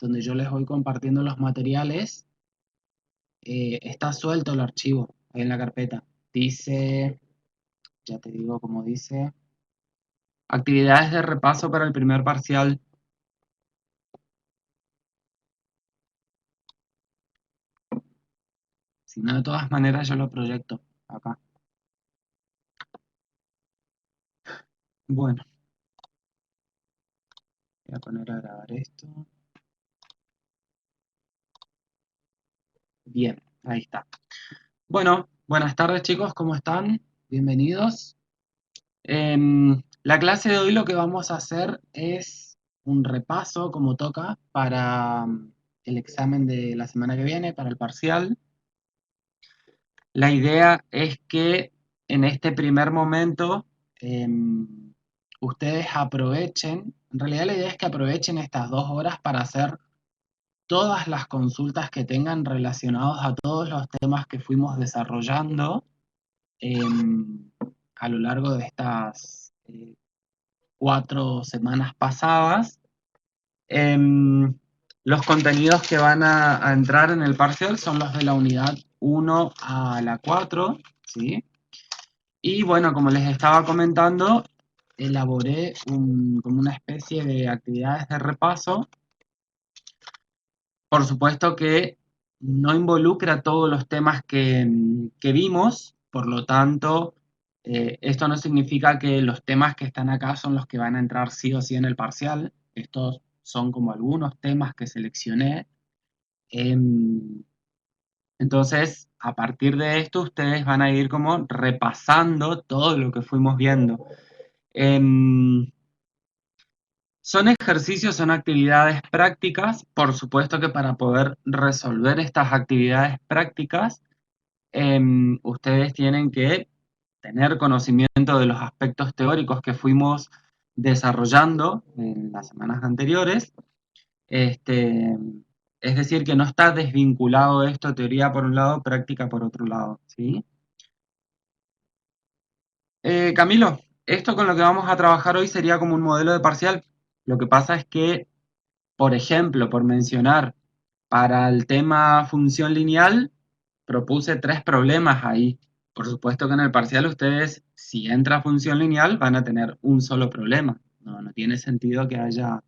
donde yo les voy compartiendo los materiales, está suelto el archivo ahí en la carpeta. Dice, ya te digo cómo dice, actividades de repaso para el primer parcial. Si no, de todas maneras yo lo proyecto acá. Bueno, voy a poner a grabar esto. Bien, ahí está. Bueno, buenas tardes chicos, ¿cómo están? Bienvenidos. La clase de hoy lo que vamos a hacer es un repaso, como toca, para el examen de la semana que viene, para el parcial. La idea es que en este primer momento ustedes aprovechen, en realidad la idea es que aprovechen estas 2 horas para hacer todas las consultas que tengan relacionados a todos los temas que fuimos desarrollando a lo largo de estas 4 semanas pasadas. Em, los contenidos que van a entrar en el parcial son los de la unidad 1 a la 4, ¿sí? Y bueno, como les estaba comentando, elaboré como una especie de actividades de repaso. Por supuesto que no involucra todos los temas que vimos, por lo tanto, esto no significa que los temas que están acá son los que van a entrar sí o sí en el parcial. Estos son como algunos temas que seleccioné. Em, entonces, a partir de esto, ustedes van a ir como repasando todo lo que fuimos viendo. Em, Son ejercicios, son actividades prácticas. Por supuesto que para poder resolver estas actividades prácticas, ustedes tienen que tener conocimiento de los aspectos teóricos que fuimos desarrollando en las semanas anteriores. Este, es decir, que no está desvinculado esto, teoría por un lado, práctica por otro lado, ¿sí? Camilo, esto con lo que vamos a trabajar hoy sería como un modelo de parcial. Lo que pasa es que, por ejemplo, por mencionar, para el tema función lineal, propuse 3 problemas ahí. Por supuesto que en el parcial ustedes, si entra función lineal, van a tener un solo problema. No tiene sentido que haya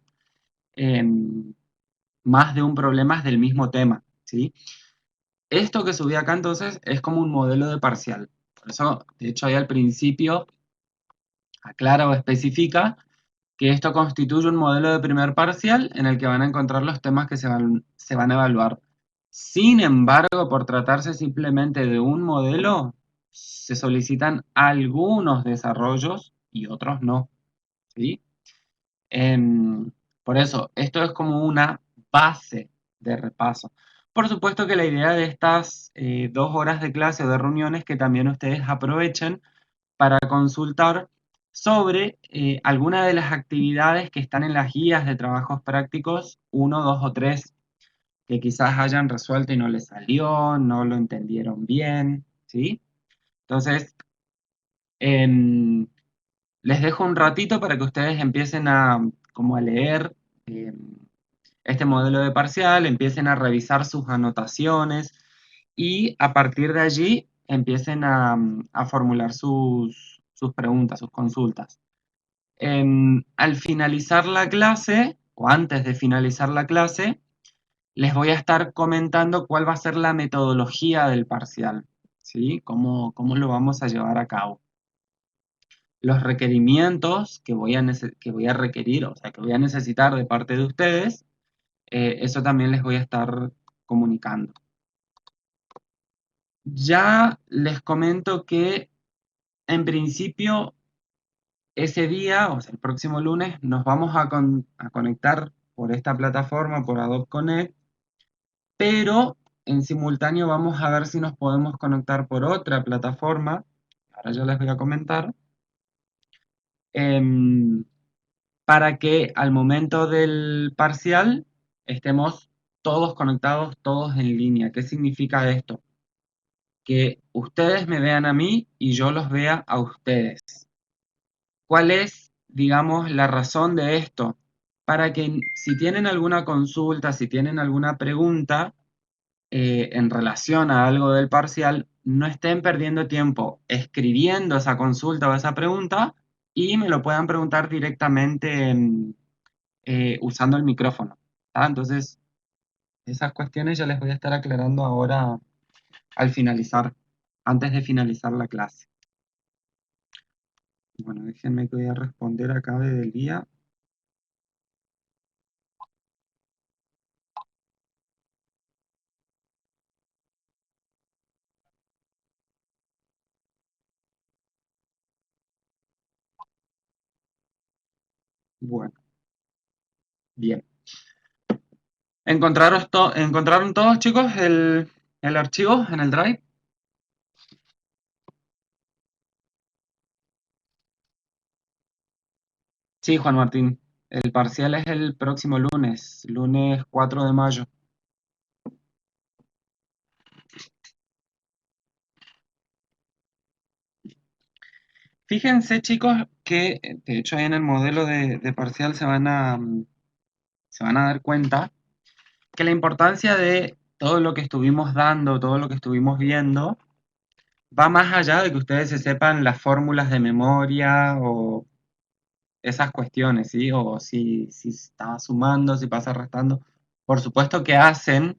em, más de un problema del mismo tema, ¿sí? Esto que subí acá entonces es como un modelo de parcial. Por eso, de hecho, ahí al principio aclara o especifica que esto constituye un modelo de primer parcial en el que van a encontrar los temas que se van a evaluar. Sin embargo, por tratarse simplemente de un modelo, se solicitan algunos desarrollos y otros no, ¿sí? Em, por eso, esto es como una base de repaso. Por supuesto que la idea de estas 2 horas de clase o de reuniones es que también ustedes aprovechen para consultar sobre alguna de las actividades que están en las guías de trabajos prácticos 1, 2 o 3 que quizás hayan resuelto y no les salió, no lo entendieron bien, ¿sí? Entonces, em, les dejo un ratito para que ustedes empiecen como a leer este modelo de parcial, empiecen a revisar sus anotaciones y a partir de allí empiecen a formular sus preguntas, sus consultas. Al finalizar la clase, o antes de finalizar la clase, les voy a estar comentando cuál va a ser la metodología del parcial, ¿sí? Cómo lo vamos a llevar a cabo. Los requerimientos que voy a requerir, o sea, que voy a necesitar de parte de ustedes, eso también les voy a estar comunicando. Ya les comento que en principio ese día, o sea, el próximo lunes, nos vamos a conectar por esta plataforma, por Adobe Connect, pero en simultáneo vamos a ver si nos podemos conectar por otra plataforma, ahora ya les voy a comentar, em, para que al momento del parcial estemos todos conectados, todos en línea. ¿Qué significa esto? Que ustedes me vean a mí y yo los vea a ustedes. ¿Cuál es, digamos, la razón de esto? para que si tienen alguna consulta, si tienen alguna pregunta en relación a algo del parcial, no estén perdiendo tiempo escribiendo esa consulta o esa pregunta y me lo puedan preguntar directamente usando el micrófono. ¿Tá? Entonces, esas cuestiones ya les voy a estar aclarando ahora al finalizar, antes de finalizar la clase. Bueno, déjenme que voy a responder acá desde el día. Bueno, bien. ¿Encontraron todos, chicos, el archivo en el Drive? Sí, Juan Martín. El parcial es el próximo lunes, lunes 4 de mayo. Fíjense, chicos, que de hecho ahí en el modelo de parcial se van a dar cuenta que la importancia de todo lo que estuvimos dando, todo lo que estuvimos viendo, va más allá de que ustedes se sepan las fórmulas de memoria o esas cuestiones, ¿sí? O si está sumando, si pasa restando. Por supuesto que hacen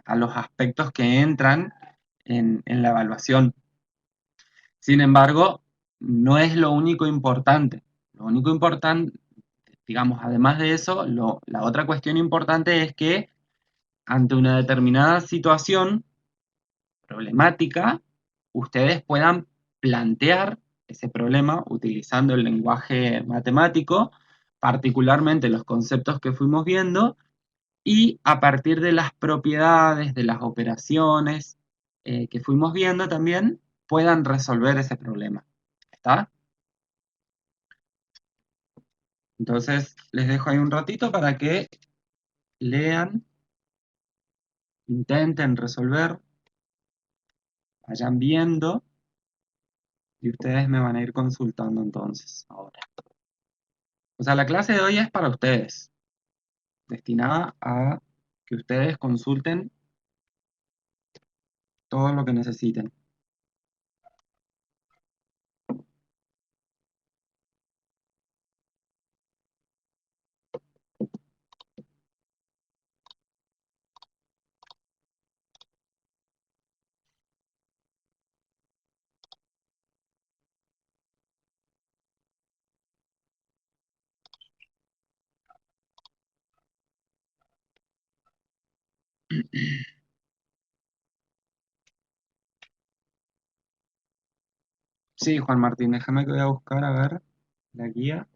a los aspectos que entran en la evaluación. Sin embargo, no es lo único importante. Lo único importante, digamos, además de eso, la otra cuestión importante es que ante una determinada situación problemática, ustedes puedan plantear ese problema utilizando el lenguaje matemático, particularmente los conceptos que fuimos viendo, y a partir de las propiedades, de las operaciones que fuimos viendo también, puedan resolver ese problema. ¿Está? Entonces, les dejo ahí un ratito para que lean, intenten resolver, vayan viendo y ustedes me van a ir consultando entonces ahora. O sea, la clase de hoy es para ustedes, destinada a que ustedes consulten todo lo que necesiten. Sí, Juan Martín, déjame que voy a buscar a ver la guía.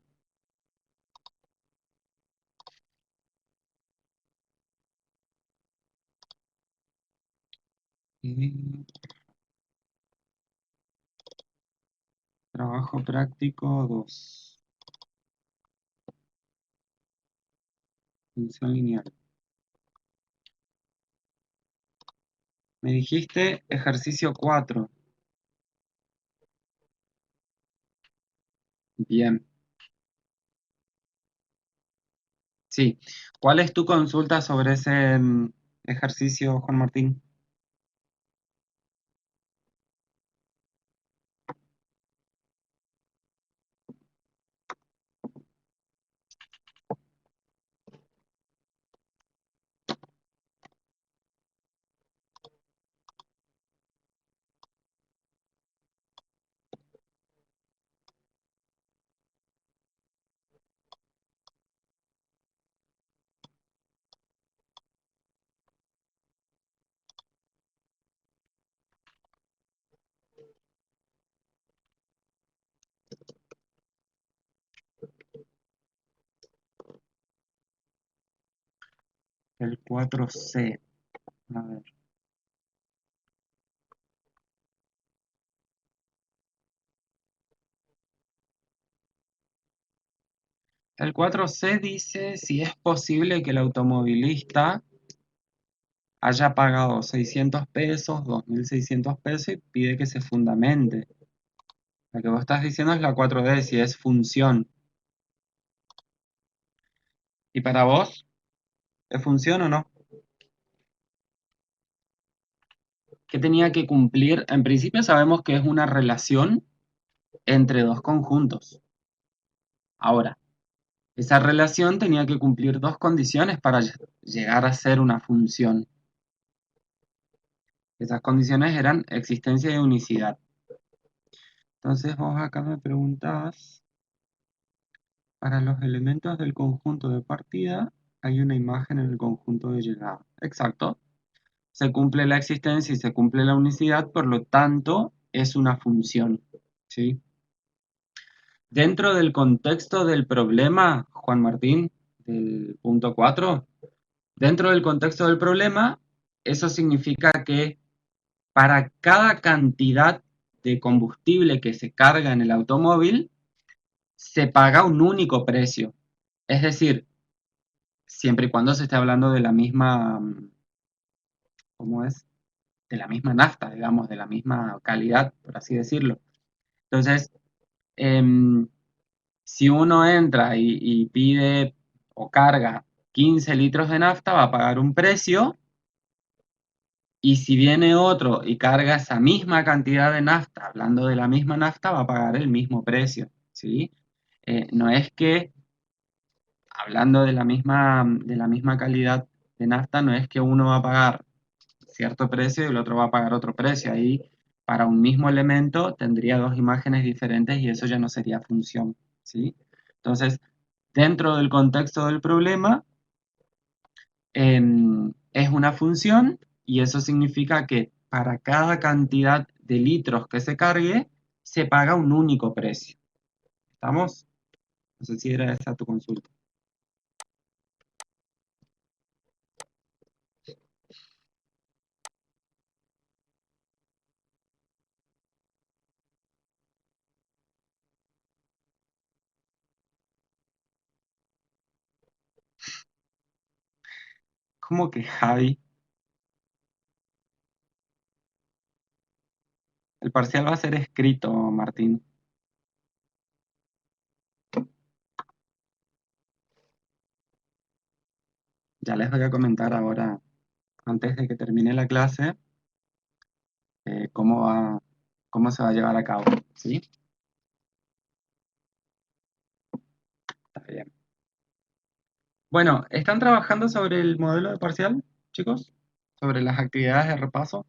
Y trabajo práctico 2, función lineal. Me dijiste ejercicio 4. Bien, sí. ¿Cuál es tu consulta sobre ese ejercicio, Juan Martín? El 4C. A ver. El 4C dice si es posible que el automovilista haya pagado 600 pesos, 2.600 pesos y pide que se fundamente. Lo que vos estás diciendo es la 4D, si es función. ¿Y para vos? ¿Es función o no? ¿Qué tenía que cumplir? En principio sabemos que es una relación entre dos conjuntos. Ahora, esa relación tenía que cumplir dos condiciones para llegar a ser una función. Esas condiciones eran existencia y unicidad. Entonces vos acá me preguntás, para los elementos del conjunto de partida hay una imagen en el conjunto de llegada. Exacto. Se cumple la existencia y se cumple la unicidad, por lo tanto es una función. ¿Sí? Dentro del contexto del problema, Juan Martín, del punto 4, dentro del contexto del problema, eso significa que para cada cantidad de combustible que se carga en el automóvil, se paga un único precio. Es decir, siempre y cuando se esté hablando de la misma, ¿cómo es? De la misma nafta, digamos, de la misma calidad, por así decirlo. Entonces, em, si uno entra y pide o carga 15 litros de nafta, va a pagar un precio, y si viene otro y carga esa misma cantidad de nafta, hablando de la misma nafta, va a pagar el mismo precio, ¿sí? No es que, hablando de la misma calidad de nafta, no es que uno va a pagar cierto precio y el otro va a pagar otro precio. Ahí, para un mismo elemento, tendría dos imágenes diferentes y eso ya no sería función, ¿sí? Entonces, dentro del contexto del problema, es una función y eso significa que para cada cantidad de litros que se cargue, se paga un único precio. ¿Estamos? No sé si era esa tu consulta. ¿Cómo que Javi? El parcial va a ser escrito, Martín. Ya les voy a comentar ahora, antes de que termine la clase, cómo va, cómo se va a llevar a cabo. ¿Sí? Está bien. Bueno, ¿están trabajando sobre el modelo de parcial, chicos? ¿Sobre las actividades de repaso?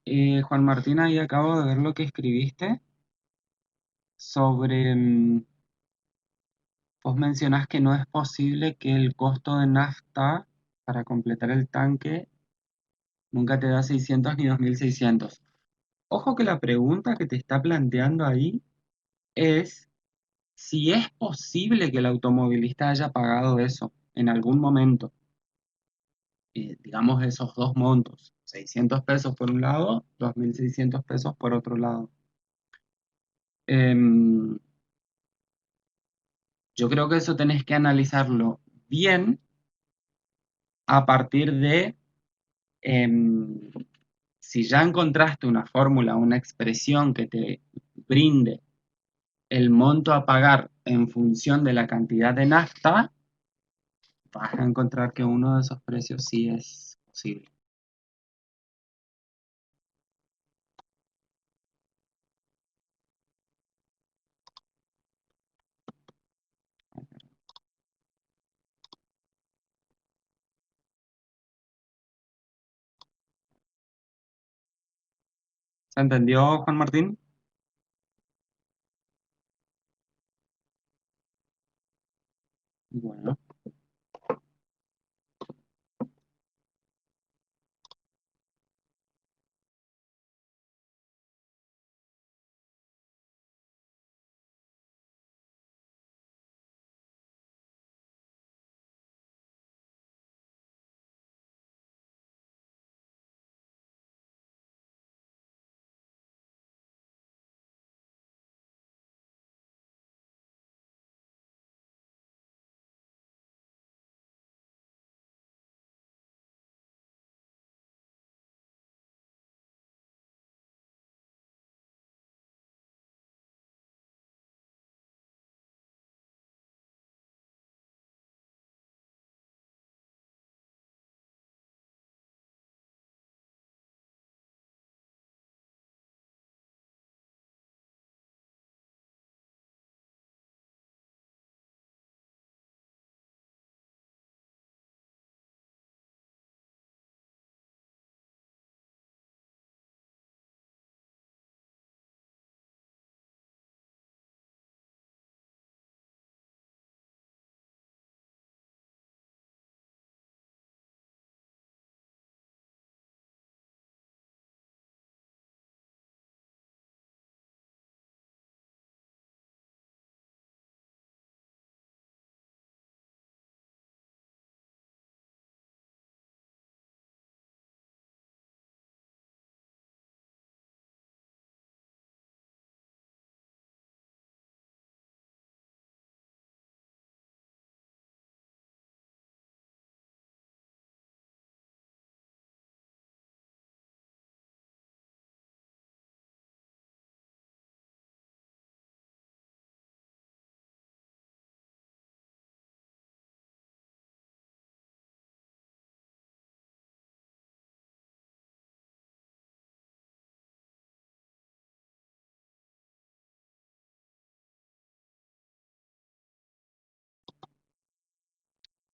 Juan Martín, ahí acabo de ver lo que escribiste sobre, vos mencionás que no es posible que el costo de nafta para completar el tanque nunca te da 600 ni 2600. Ojo que la pregunta que te está planteando ahí es si es posible que el automovilista haya pagado eso en algún momento, digamos esos dos montos, 600 pesos por un lado, 2600 pesos por otro lado. Em, yo creo que eso tenés que analizarlo bien a partir de em, si ya encontraste una fórmula, una expresión que te brinde el monto a pagar en función de la cantidad de nafta, vas a encontrar que uno de esos precios sí es posible. ¿Se entendió, Juan Martín? Bueno,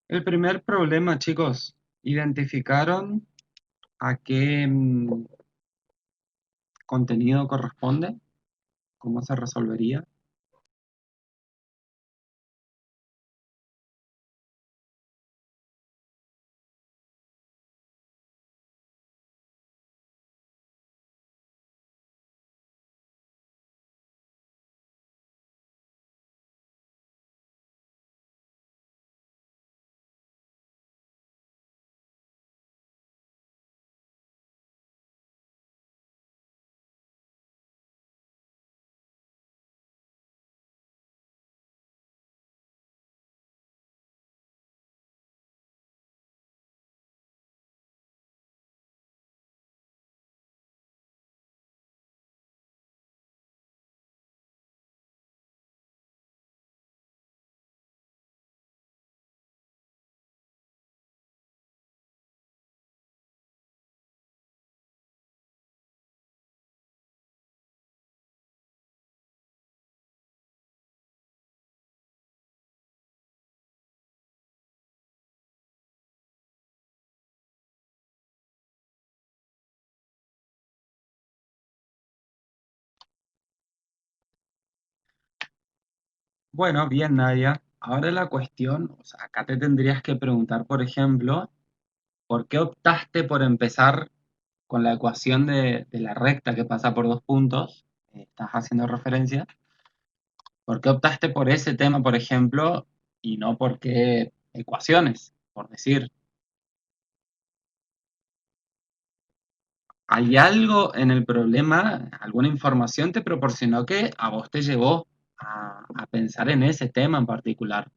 el primer problema, chicos, ¿identificaron a qué contenido corresponde? ¿Cómo se resolvería? Bueno, bien, Nadia. Ahora la cuestión, o sea, acá te tendrías que preguntar, por ejemplo, ¿por qué optaste por empezar con la ecuación de la recta que pasa por dos puntos? Estás haciendo referencia. ¿Por qué optaste por ese tema, por ejemplo, y no por qué ecuaciones? Por decir, ¿hay algo en el problema, alguna información te proporcionó que a vos te llevó a pensar en ese tema en particular?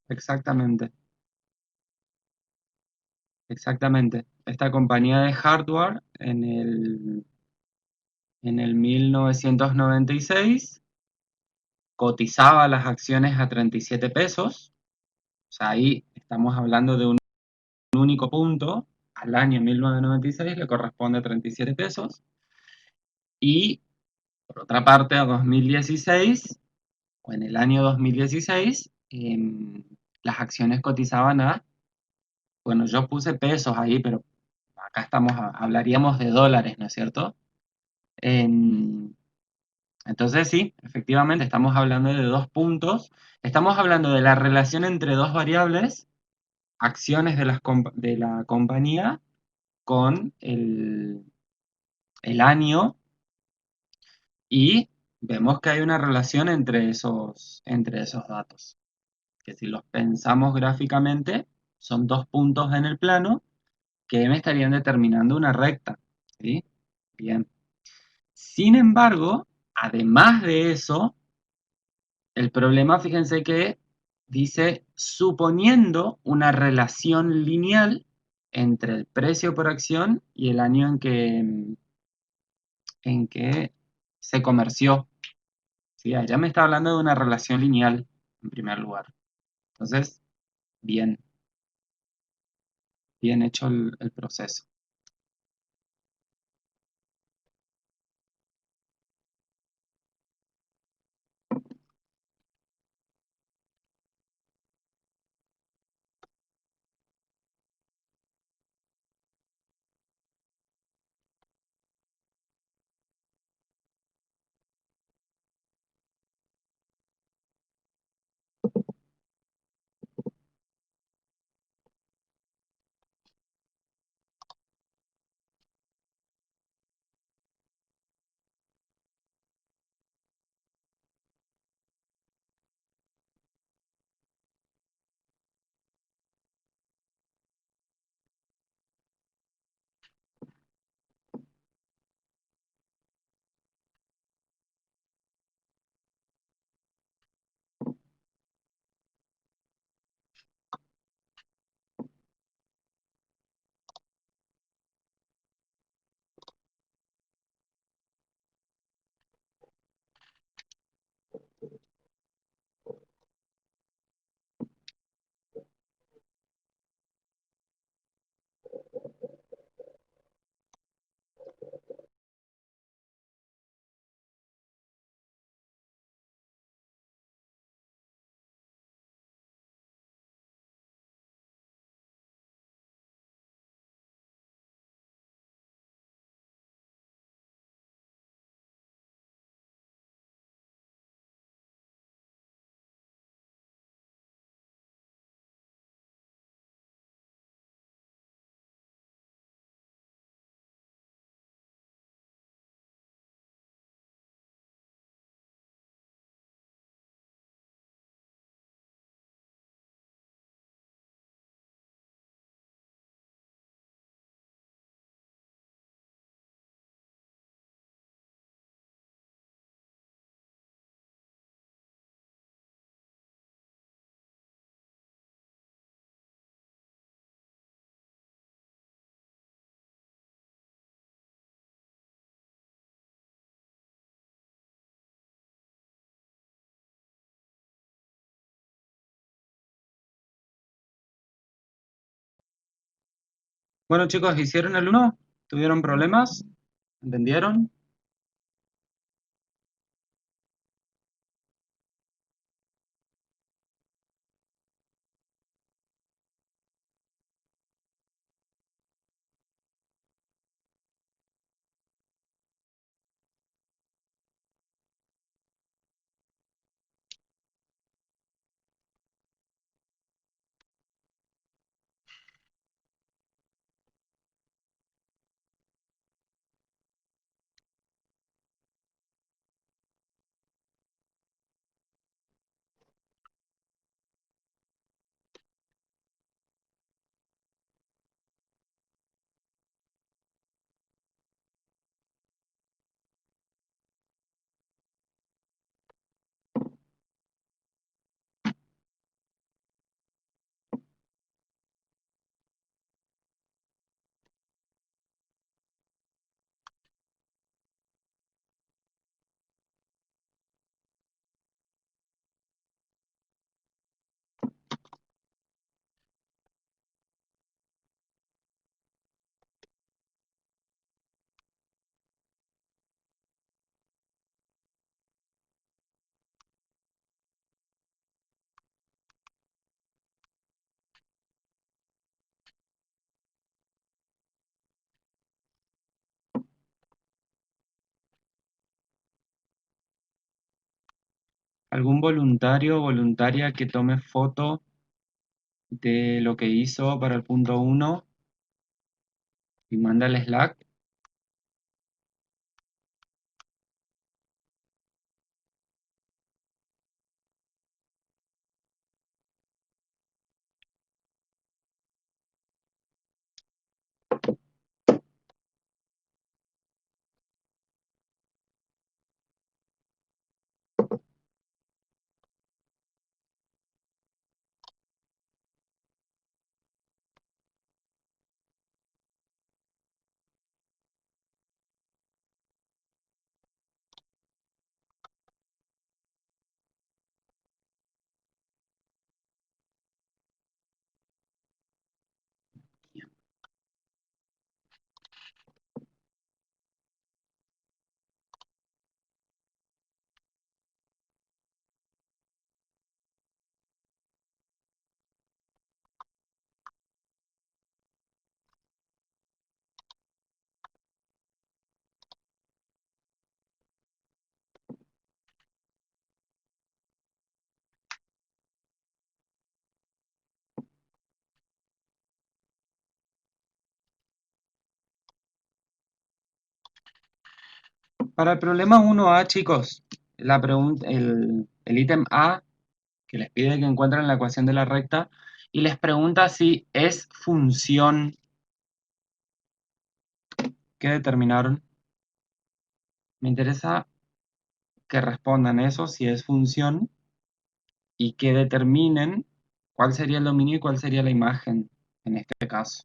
Exactamente, exactamente. Esta compañía de hardware en el 1996 cotizaba las acciones a 37 pesos. O sea, ahí estamos hablando de un único punto. Al año 1996 le corresponde 37 pesos. Y por otra parte, a 2016, o en el año 2016, las acciones cotizaban a, bueno, yo puse pesos ahí, pero acá hablaríamos de dólares, ¿no es cierto? Em, entonces sí, efectivamente estamos hablando de dos puntos. Estamos hablando de la relación entre dos variables, acciones de la compañía con el año, y vemos que hay una relación entre esos datos, que si los pensamos gráficamente, son dos puntos en el plano que me estarían determinando una recta, ¿sí? Bien. Sin embargo, además de eso, el problema, fíjense que dice, suponiendo una relación lineal entre el precio por acción y el año en que se comerció. ¿Sí? Allá me está hablando de una relación lineal, en primer lugar. Entonces, bien, bien hecho el proceso. Bueno, chicos, ¿hicieron el uno? ¿Tuvieron problemas? ¿Entendieron? ¿Algún voluntario o voluntaria que tome foto de lo que hizo para el punto uno y manda al Slack? Para el problema 1A, chicos, el ítem A que les pide que encuentren la ecuación de la recta y les pregunta si es función. ¿Qué determinaron? Me interesa que respondan eso, si es función, y que determinen cuál sería el dominio y cuál sería la imagen en este caso.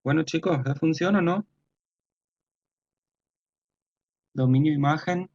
Bueno, chicos, ¿es función o no? Dominio imagen.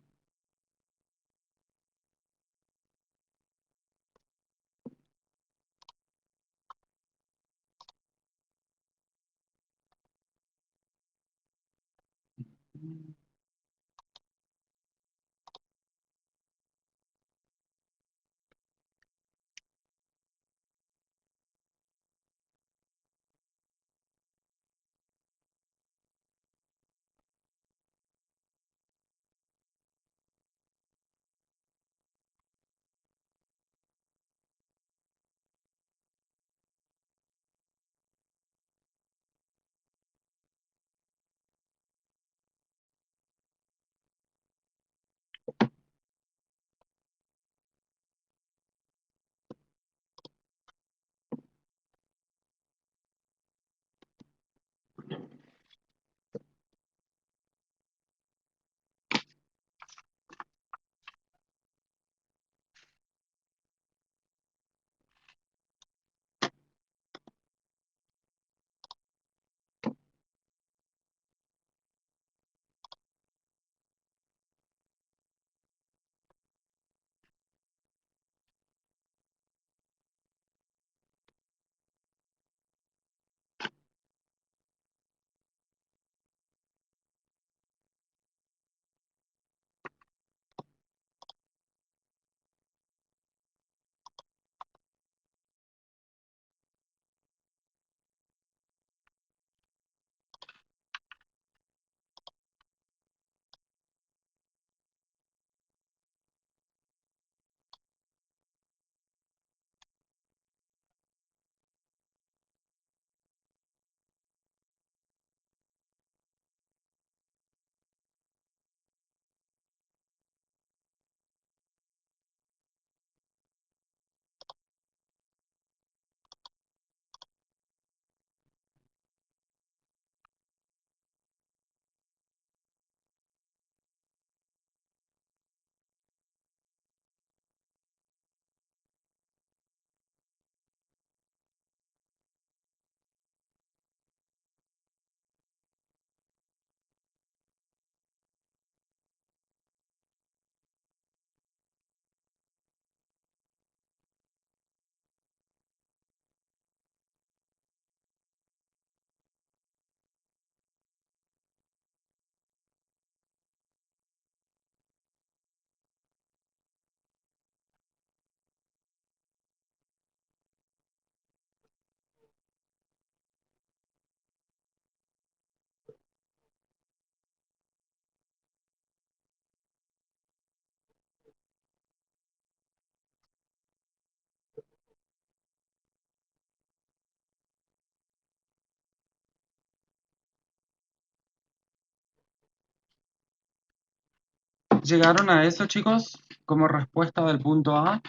¿Llegaron a eso, chicos? Como respuesta del punto A,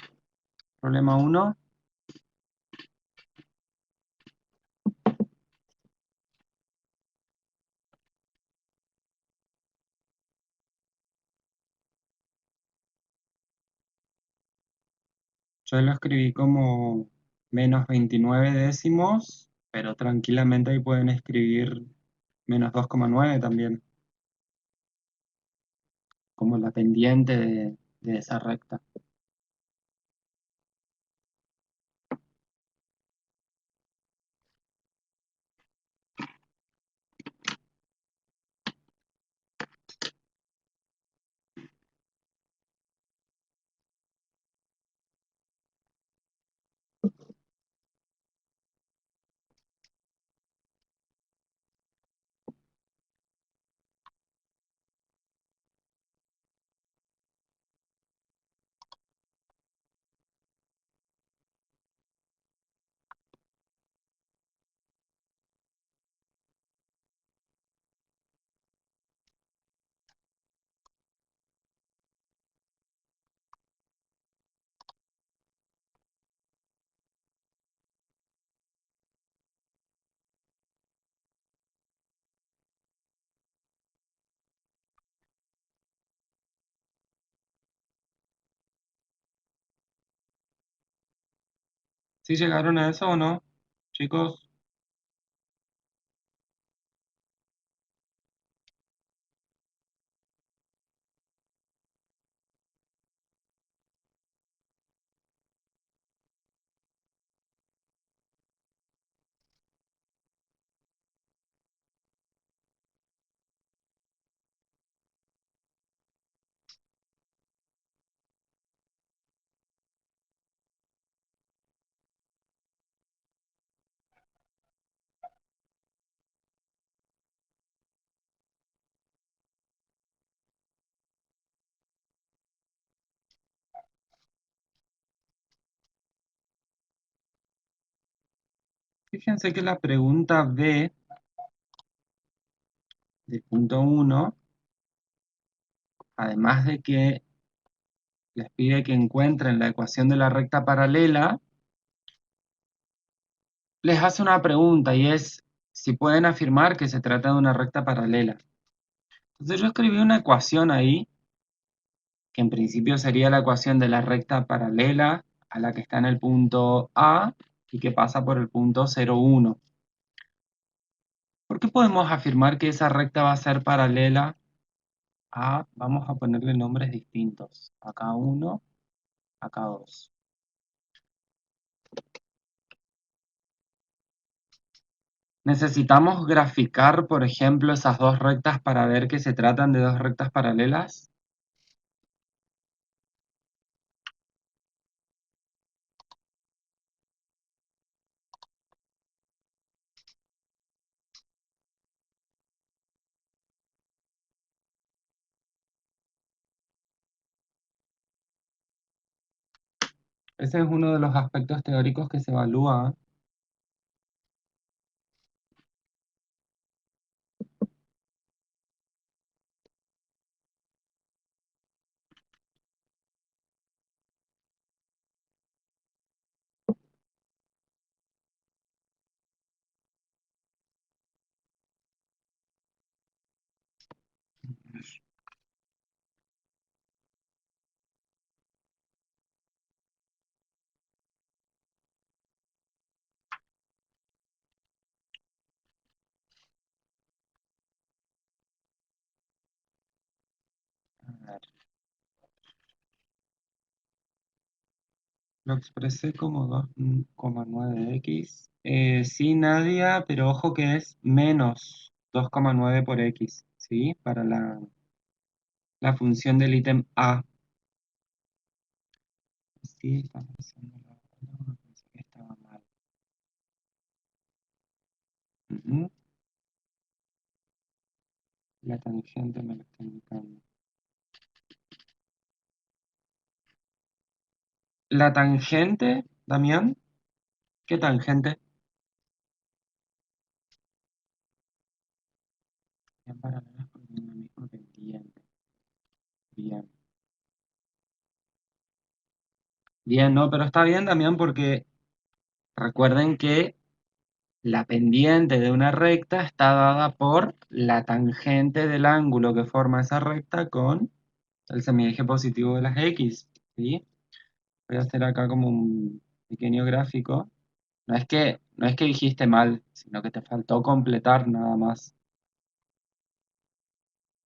problema uno. Yo lo escribí como -29 décimos, pero tranquilamente ahí pueden escribir -2,9 también, como la pendiente de esa recta. ¿Sí llegaron a eso o no, chicos? Fíjense que la pregunta B del punto 1, además de que les pide que encuentren la ecuación de la recta paralela, les hace una pregunta y es si pueden afirmar que se trata de una recta paralela. Entonces yo escribí una ecuación ahí, que en principio sería la ecuación de la recta paralela a la que está en el punto A y que pasa por el punto 0,1. ¿Por qué podemos afirmar que esa recta va a ser paralela a, vamos a ponerle nombres distintos, acá 1, acá 2? ¿Necesitamos graficar, por ejemplo, esas dos rectas para ver que se tratan de dos rectas paralelas? Ese es uno de los aspectos teóricos que se evalúa. A ver, lo expresé como 2,9x. Sí, Nadia, pero ojo que es menos 2,9 por x, ¿sí? Para la función del ítem A. Sí, estamos haciendo no, pensé que estaba mal. Ujú. La tangente me lo está indicando. ¿La tangente, Damián? ¿Qué tangente? Bien paralelas porque tienen la misma pendiente. Bien. Bien, no, pero está bien, Damián, porque recuerden que la pendiente de una recta está dada por la tangente del ángulo que forma esa recta con el semieje positivo de las x, ¿sí? Voy a hacer acá como un pequeño gráfico. No es que dijiste mal, sino que te faltó completar nada más.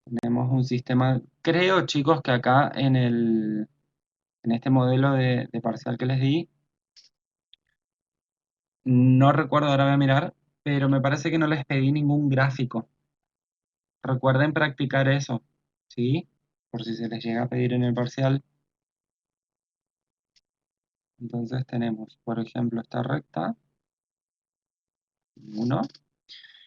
Tenemos un sistema, creo chicos que acá en este modelo de parcial que les di, no recuerdo, ahora voy a mirar, pero me parece que no les pedí ningún gráfico. Recuerden practicar eso, ¿sí? Por si se les llega a pedir en el parcial. Entonces tenemos, por ejemplo, esta recta, 1.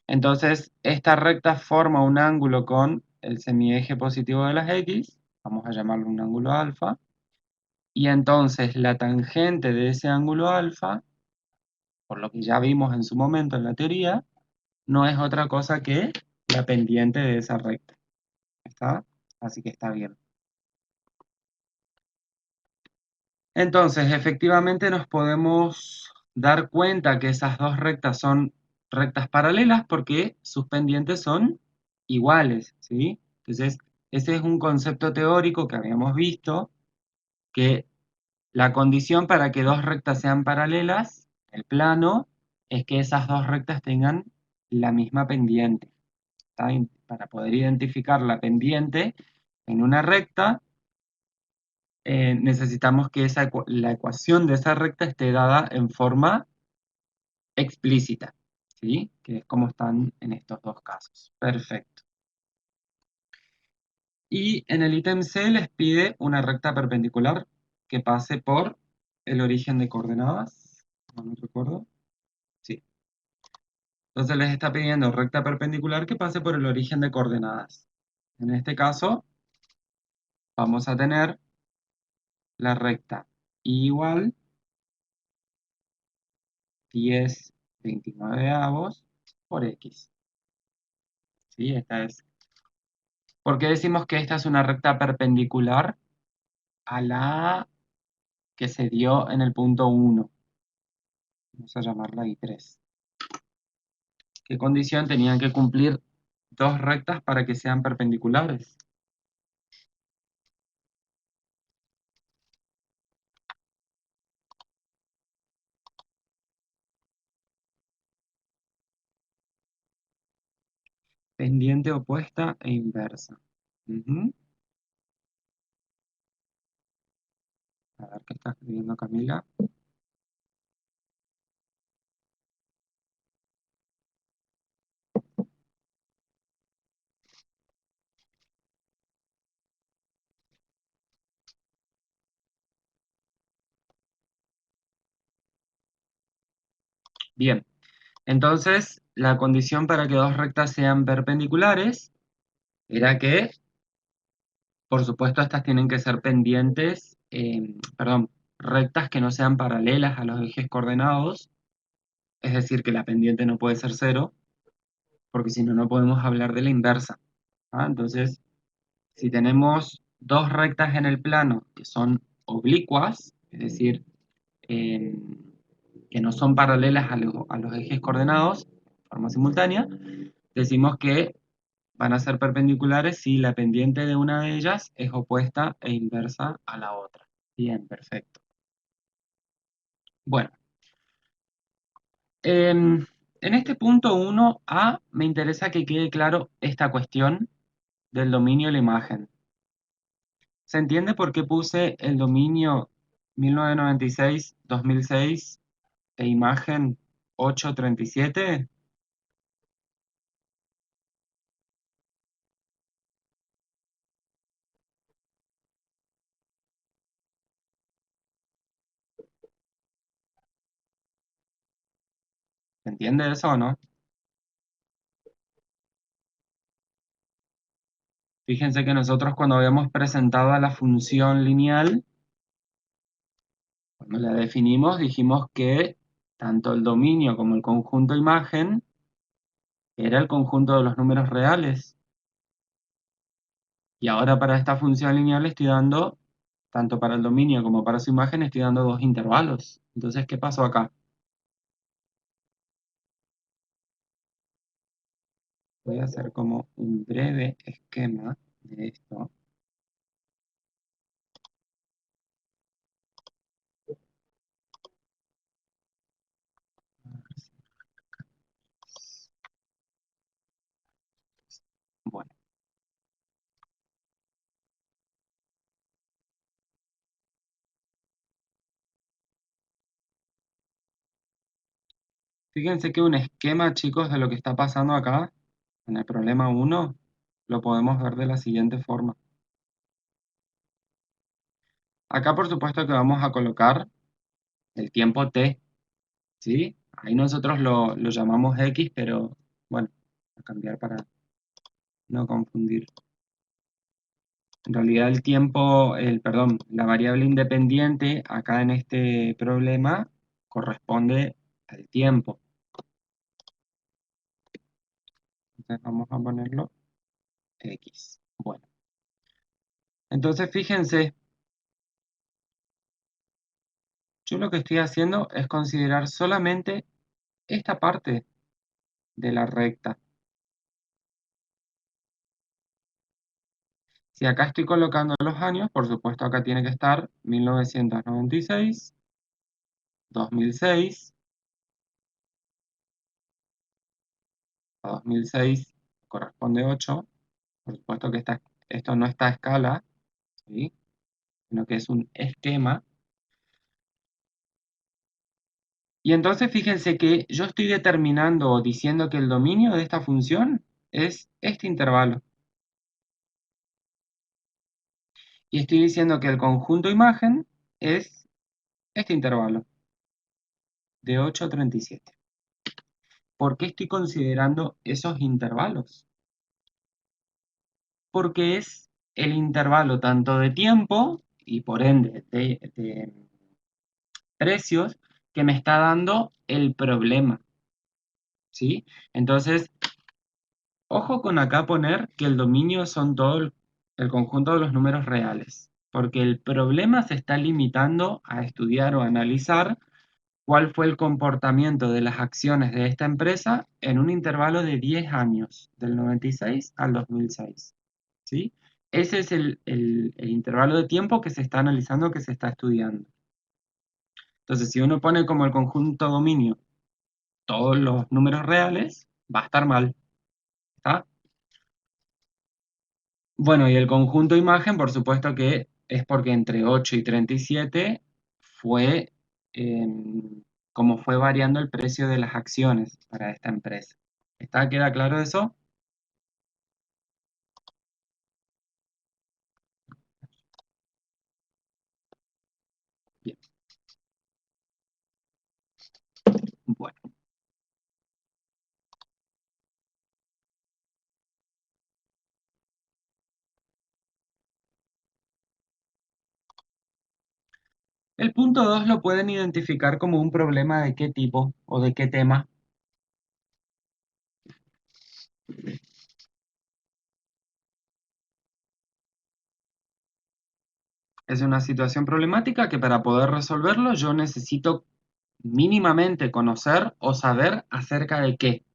Entonces, esta recta forma un ángulo con el semieje positivo de las x, vamos a llamarlo un ángulo alfa, y entonces la tangente de ese ángulo alfa, por lo que ya vimos en su momento en la teoría, no es otra cosa que la pendiente de esa recta. ¿Está? Así que está bien. Entonces, efectivamente nos podemos dar cuenta que esas dos rectas son rectas paralelas porque sus pendientes son iguales, ¿sí? Entonces, ese es un concepto teórico que habíamos visto, que la condición para que dos rectas sean paralelas, el plano, es que esas dos rectas tengan la misma pendiente. ¿Está? Para poder identificar la pendiente en una recta, necesitamos que la ecuación de esa recta esté dada en forma explícita, ¿sí? Que es como están en estos dos casos. Perfecto. Y en el ítem C les pide una recta perpendicular que pase por el origen de coordenadas. No me recuerdo. Sí. Entonces les está pidiendo recta perpendicular que pase por el origen de coordenadas. En este caso, vamos a tener la recta y igual 10 29avos por x. ¿Sí? Esta es. ¿Por qué decimos que esta es una recta perpendicular a la que se dio en el punto 1? Vamos a llamarla I3. ¿Qué condición tenían que cumplir dos rectas para que sean perpendiculares? Pendiente opuesta e inversa. Ujú. A ver qué está escribiendo Camila. Bien, entonces la condición para que dos rectas sean perpendiculares era que, por supuesto, estas tienen que ser pendientes, perdón, rectas que no sean paralelas a los ejes coordenados, es decir, que la pendiente no puede ser cero, porque si no, no podemos hablar de la inversa. ¿Ah? Entonces, si tenemos dos rectas en el plano que son oblicuas, es decir, eh, que no son paralelas a los ejes coordenados de forma simultánea, decimos que van a ser perpendiculares si la pendiente de una de ellas es opuesta e inversa a la otra. Bien, perfecto. Bueno, en este punto 1a me interesa que quede claro esta cuestión del dominio de la imagen. ¿Se entiende por qué puse el dominio 1996-2006 e imagen 837? ¿Se entiende eso o no? Fíjense que nosotros cuando habíamos presentado a la función lineal, cuando la definimos, dijimos que tanto el dominio como el conjunto imagen era el conjunto de los números reales. Y ahora para esta función lineal estoy dando, tanto para el dominio como para su imagen, estoy dando dos intervalos. Entonces, ¿qué pasó acá? Voy a hacer como un breve esquema de esto. Bueno, fíjense que un esquema, chicos, de lo que está pasando acá, en el problema 1, lo podemos ver de la siguiente forma. Acá, por supuesto, que vamos a colocar el tiempo t, ¿sí? Ahí nosotros lo llamamos x, pero bueno, a cambiar para no confundir. En realidad el tiempo, perdón, la variable independiente acá en este problema corresponde al tiempo. Entonces vamos a ponerlo x. Bueno, entonces fíjense, yo lo que estoy haciendo es considerar solamente esta parte de la recta. Si acá estoy colocando los años, por supuesto acá tiene que estar 1996, 2006, a 2006 corresponde 8, por supuesto que esto no está a escala, ¿sí? Sino que es un esquema. Y entonces fíjense que yo estoy determinando o diciendo que el dominio de esta función es este intervalo. Y estoy diciendo que el conjunto imagen es este intervalo, de 8 a 37. ¿Por qué estoy considerando esos intervalos? Porque es el intervalo tanto de tiempo y por ende de precios que me está dando el problema. ¿sí? Entonces, ojo con acá poner que el dominio son todo el conjunto de los números reales, porque el problema se está limitando a estudiar o analizar cuál fue el comportamiento de las acciones de esta empresa en un intervalo de 10 años, del 96 al 2006, ¿sí? Ese es el intervalo de tiempo que se está analizando, que se está estudiando. Entonces, si uno pone como el conjunto dominio todos los números reales, va a estar mal, ¿está? Bueno, y el conjunto imagen, por supuesto que es porque entre 8 y 37 fue como fue variando el precio de las acciones para esta empresa. ¿Está? ¿Queda claro eso? Bien, bueno. El punto 2 lo pueden identificar como un problema de qué tipo o de qué tema. Es una situación problemática que para poder resolverlo yo necesito mínimamente conocer o saber acerca de qué.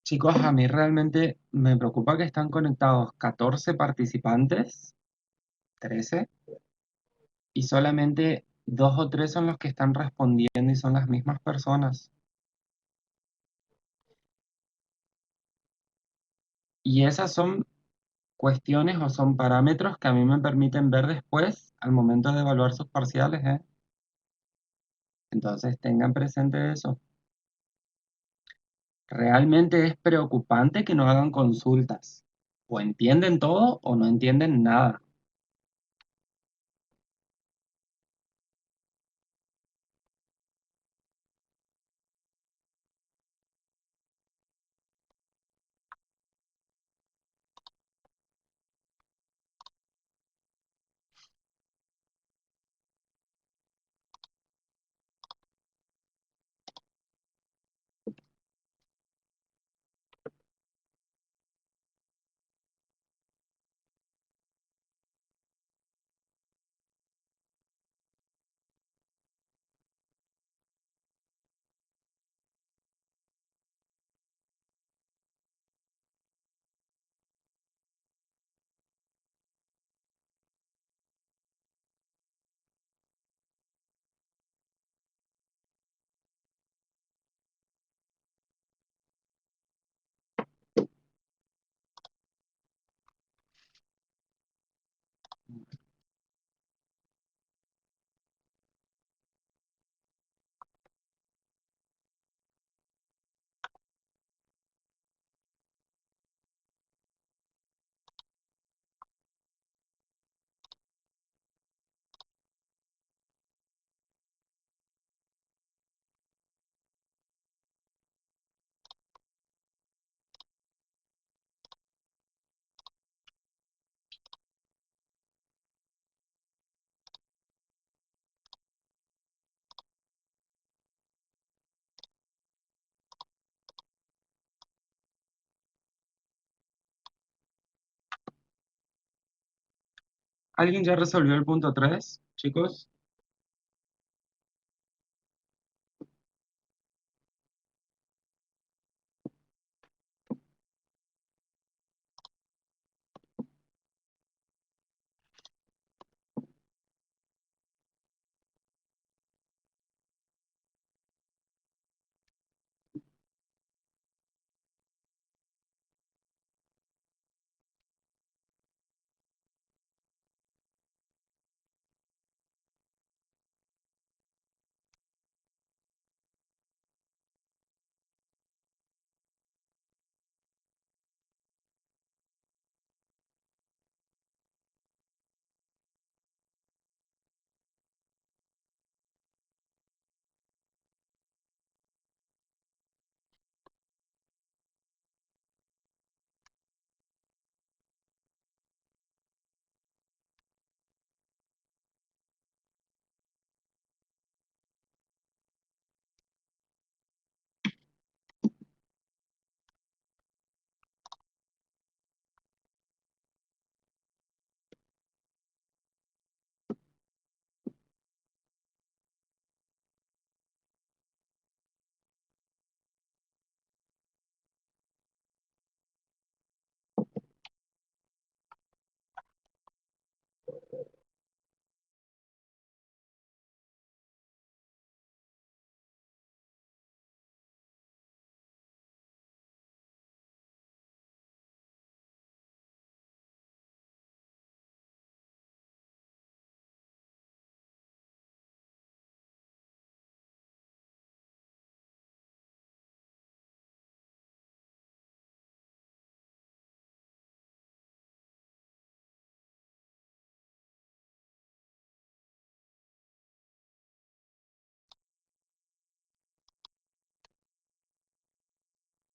Chicos, a mí realmente me preocupa que están conectados 14 participantes, 13, y solamente dos o tres son los que están respondiendo y son las mismas personas. Y esas son cuestiones o son parámetros que a mí me permiten ver después al momento de evaluar sus parciales, ¿eh? Entonces tengan presente eso. Realmente es preocupante que no hagan consultas. O entienden todo o no entienden nada. ¿Alguien ya resolvió el punto 3, chicos?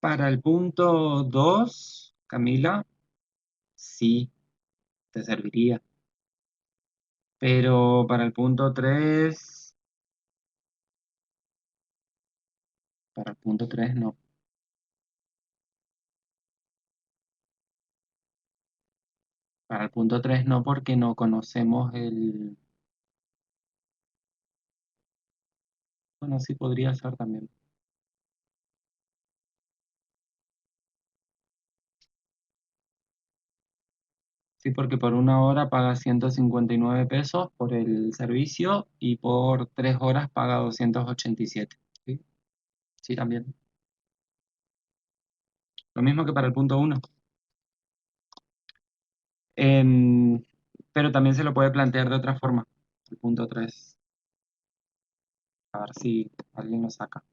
Para el punto 2, Camila, sí, te serviría. Pero para el punto 3, para el punto 3 no. Para el punto 3 no, porque no conocemos el... Bueno, sí podría ser también. Sí, porque por 1 hora paga 159 pesos por el servicio y por 3 horas paga 287. Sí, sí, también. Lo mismo que para el punto uno. Em, pero también se lo puede plantear de otra forma. El punto 3. A ver si alguien lo saca.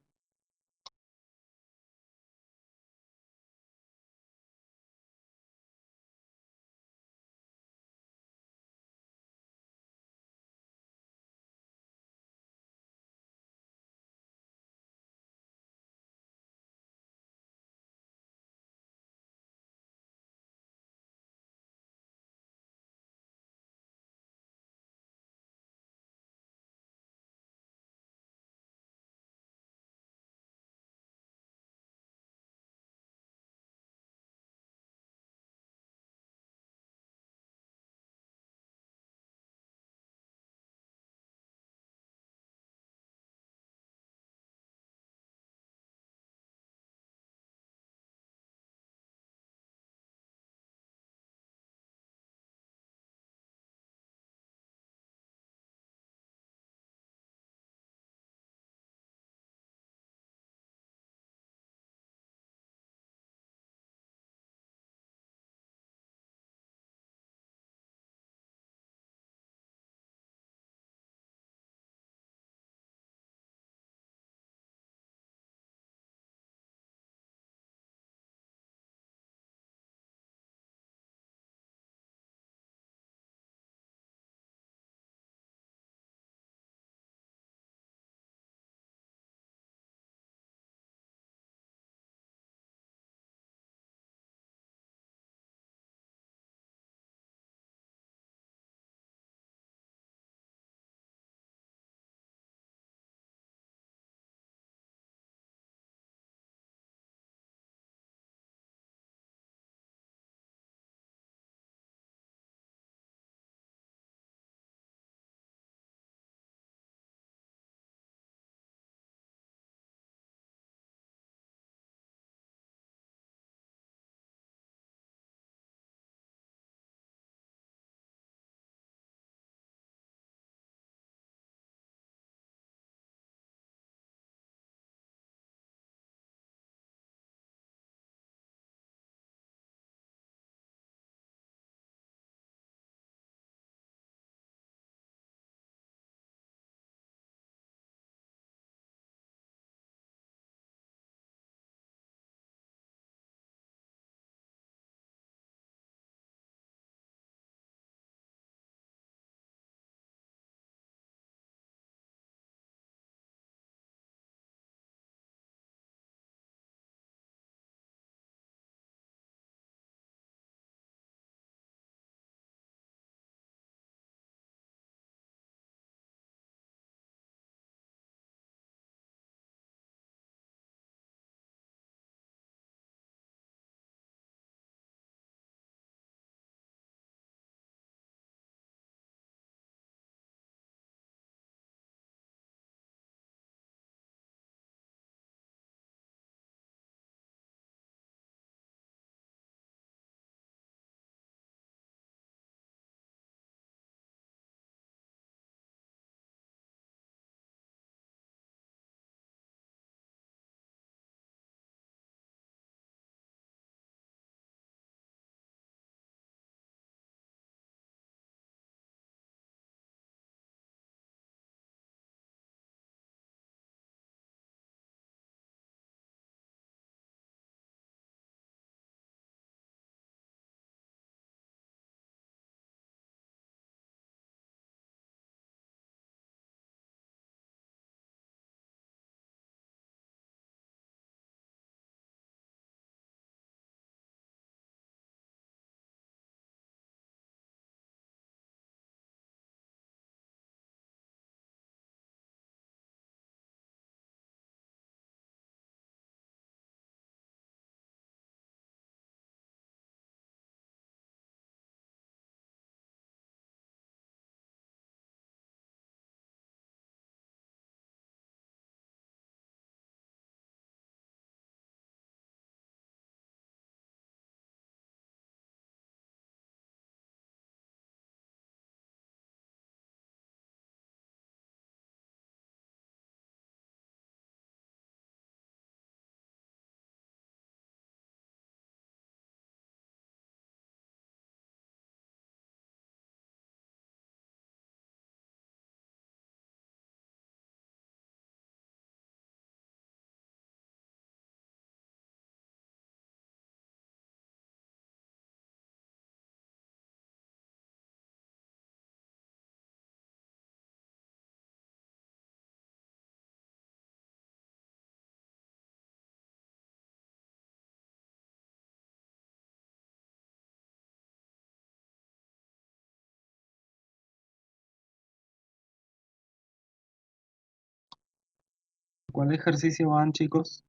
¿Cuál ejercicio van, chicos?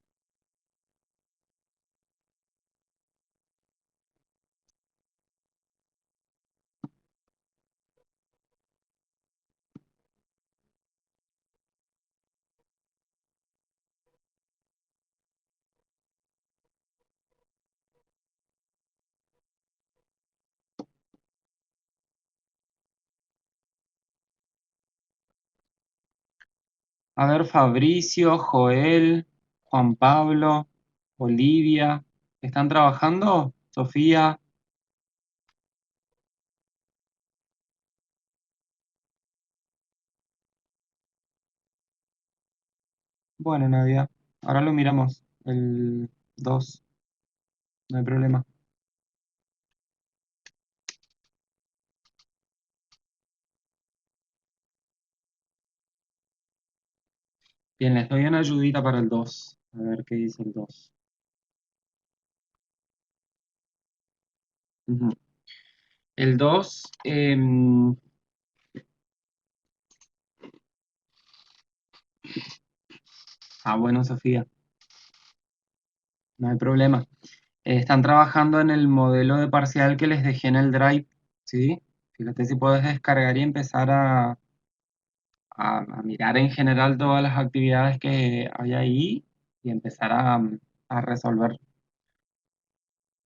A ver, Fabricio, Joel, Juan Pablo, Olivia, ¿están trabajando? Sofía, bueno, Nadia, ahora lo miramos, el 2, no hay problema. Bien, les doy una ayudita para el 2, a ver qué dice el 2. Ujú. El 2, bueno, Sofía, no hay problema. Están trabajando en el modelo de parcial que les dejé en el Drive, ¿sí? Fíjate si puedes descargar y empezar a mirar en general todas las actividades que hay ahí y empezar a resolver.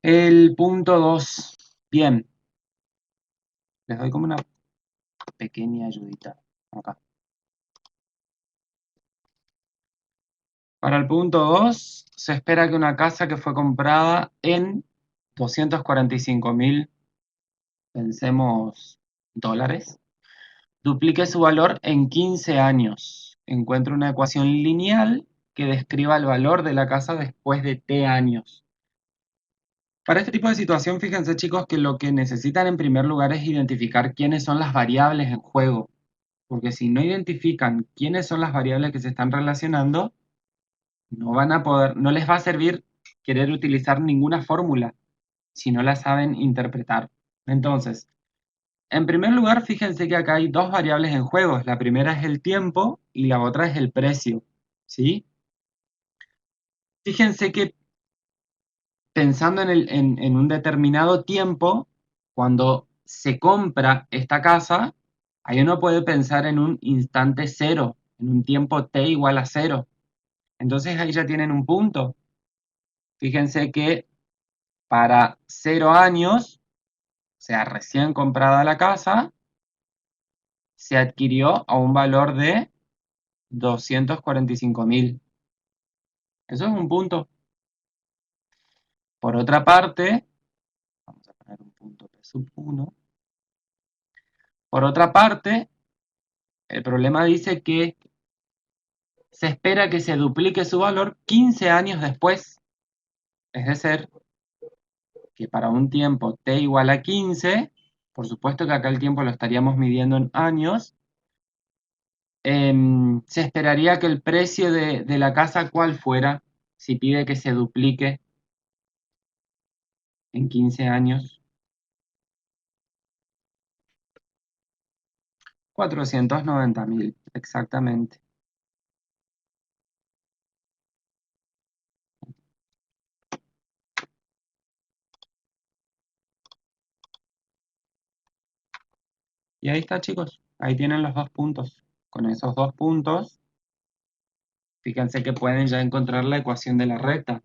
El punto 2, bien, les doy como una pequeña ayudita acá. Para el punto 2, se espera que una casa que fue comprada en 245.000, pensemos, dólares, duplique su valor en 15 años. Encuentre una ecuación lineal que describa el valor de la casa después de T años. Para este tipo de situación, fíjense chicos que lo que necesitan en primer lugar es identificar quiénes son las variables en juego, porque si no identifican quiénes son las variables que se están relacionando, no van a poder, no les va a servir querer utilizar ninguna fórmula si no la saben interpretar. Entonces, en primer lugar, fíjense que acá hay dos variables en juego. La primera es el tiempo y la otra es el precio, ¿sí? Fíjense que pensando en un determinado tiempo, cuando se compra esta casa, ahí uno puede pensar en un instante cero, en un tiempo t igual a cero. Entonces ahí ya tienen un punto. Fíjense que para 0 años, o sea, recién comprada la casa, se adquirió a un valor de 245.000. Eso es un punto. Por otra parte, vamos a poner un punto P sub 1. Por otra parte, el problema dice que se espera que se duplique su valor 15 años después. Es decir, que para un tiempo t igual a 15, por supuesto que acá el tiempo lo estaríamos midiendo en años, se esperaría que el precio de la casa, ¿cuál fuera? Si pide que se duplique en 15 años. 490.000, exactamente. Y ahí está, chicos. Ahí tienen los dos puntos. Con esos dos puntos, fíjense que pueden ya encontrar la ecuación de la recta.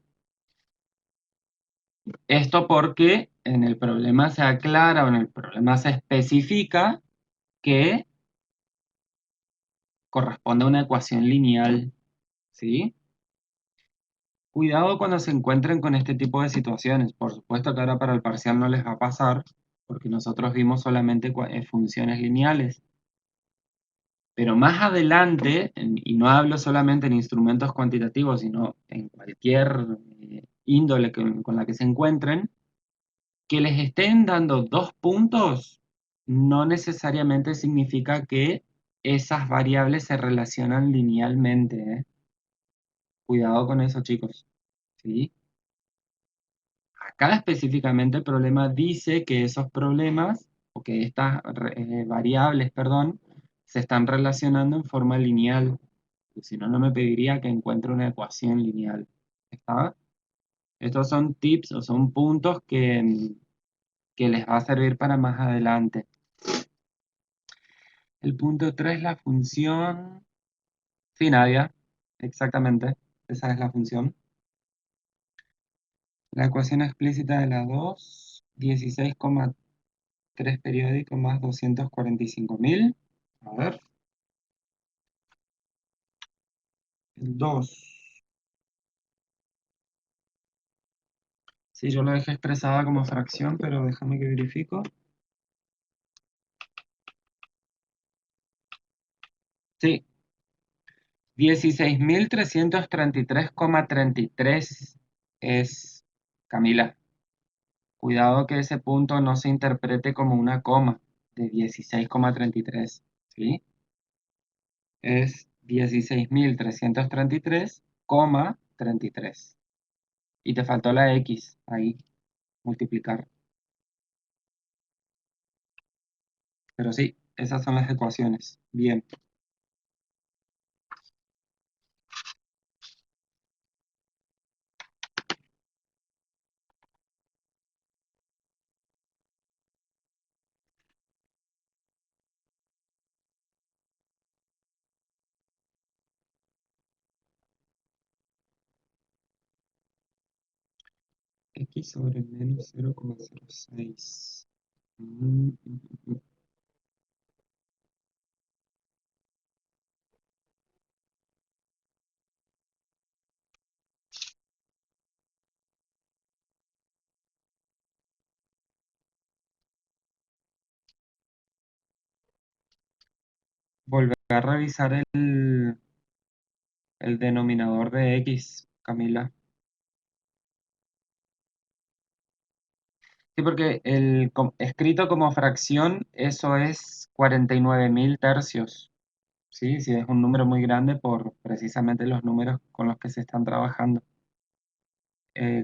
Esto porque en el problema se aclara o en el problema se especifica que corresponde a una ecuación lineal, ¿sí? Cuidado cuando se encuentren con este tipo de situaciones. Por supuesto que ahora para el parcial no les va a pasar, porque nosotros vimos solamente funciones lineales. Pero más adelante, y no hablo solamente en instrumentos cuantitativos, sino en cualquier índole con la que se encuentren, que les estén dando 2 puntos no necesariamente significa que esas variables se relacionan linealmente, ¿eh? Cuidado con eso, chicos, ¿sí? Acá específicamente el problema dice que esos problemas, o que estas variables, perdón, se están relacionando en forma lineal. porque si no, no me pediría que encuentre una ecuación lineal. ¿Está? Estos son tips o son puntos que les va a servir para más adelante. El punto 3, la función... Sí, Nadia, exactamente. Esa es la función. La ecuación explícita de la 2, 16,3 periódico más 245.000. A ver, el 2. Sí, yo lo dejé expresada como fracción, pero déjame que verifico. Sí, 16.333,33 es, Camila. Cuidado que ese punto no se interprete como una coma de 16,33, ¿sí? Es 16.333,33. Y te faltó la X ahí, multiplicar. Pero sí, esas son las ecuaciones. Bien. X sobre menos 0,06. Mm, mm, mm. Volver a revisar el denominador de X, Camila. Sí, porque escrito como fracción, eso es 49.000 tercios. Sí, sí, es un número muy grande por precisamente los números con los que se están trabajando.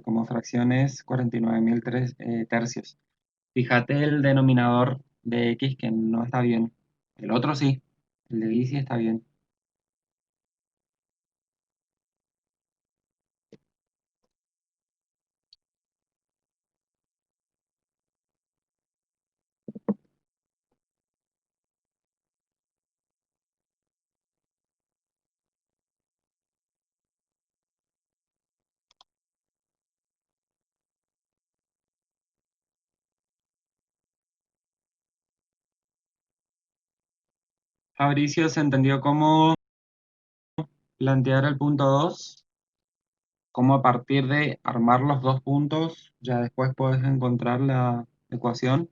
Como fracción es 49.000 tercios. Fíjate el denominador de X que no está bien. El otro sí, el de Y sí está bien. Fabricio se entendió cómo plantear el punto 2, cómo a partir de armar los dos puntos, ya después puedes encontrar la ecuación.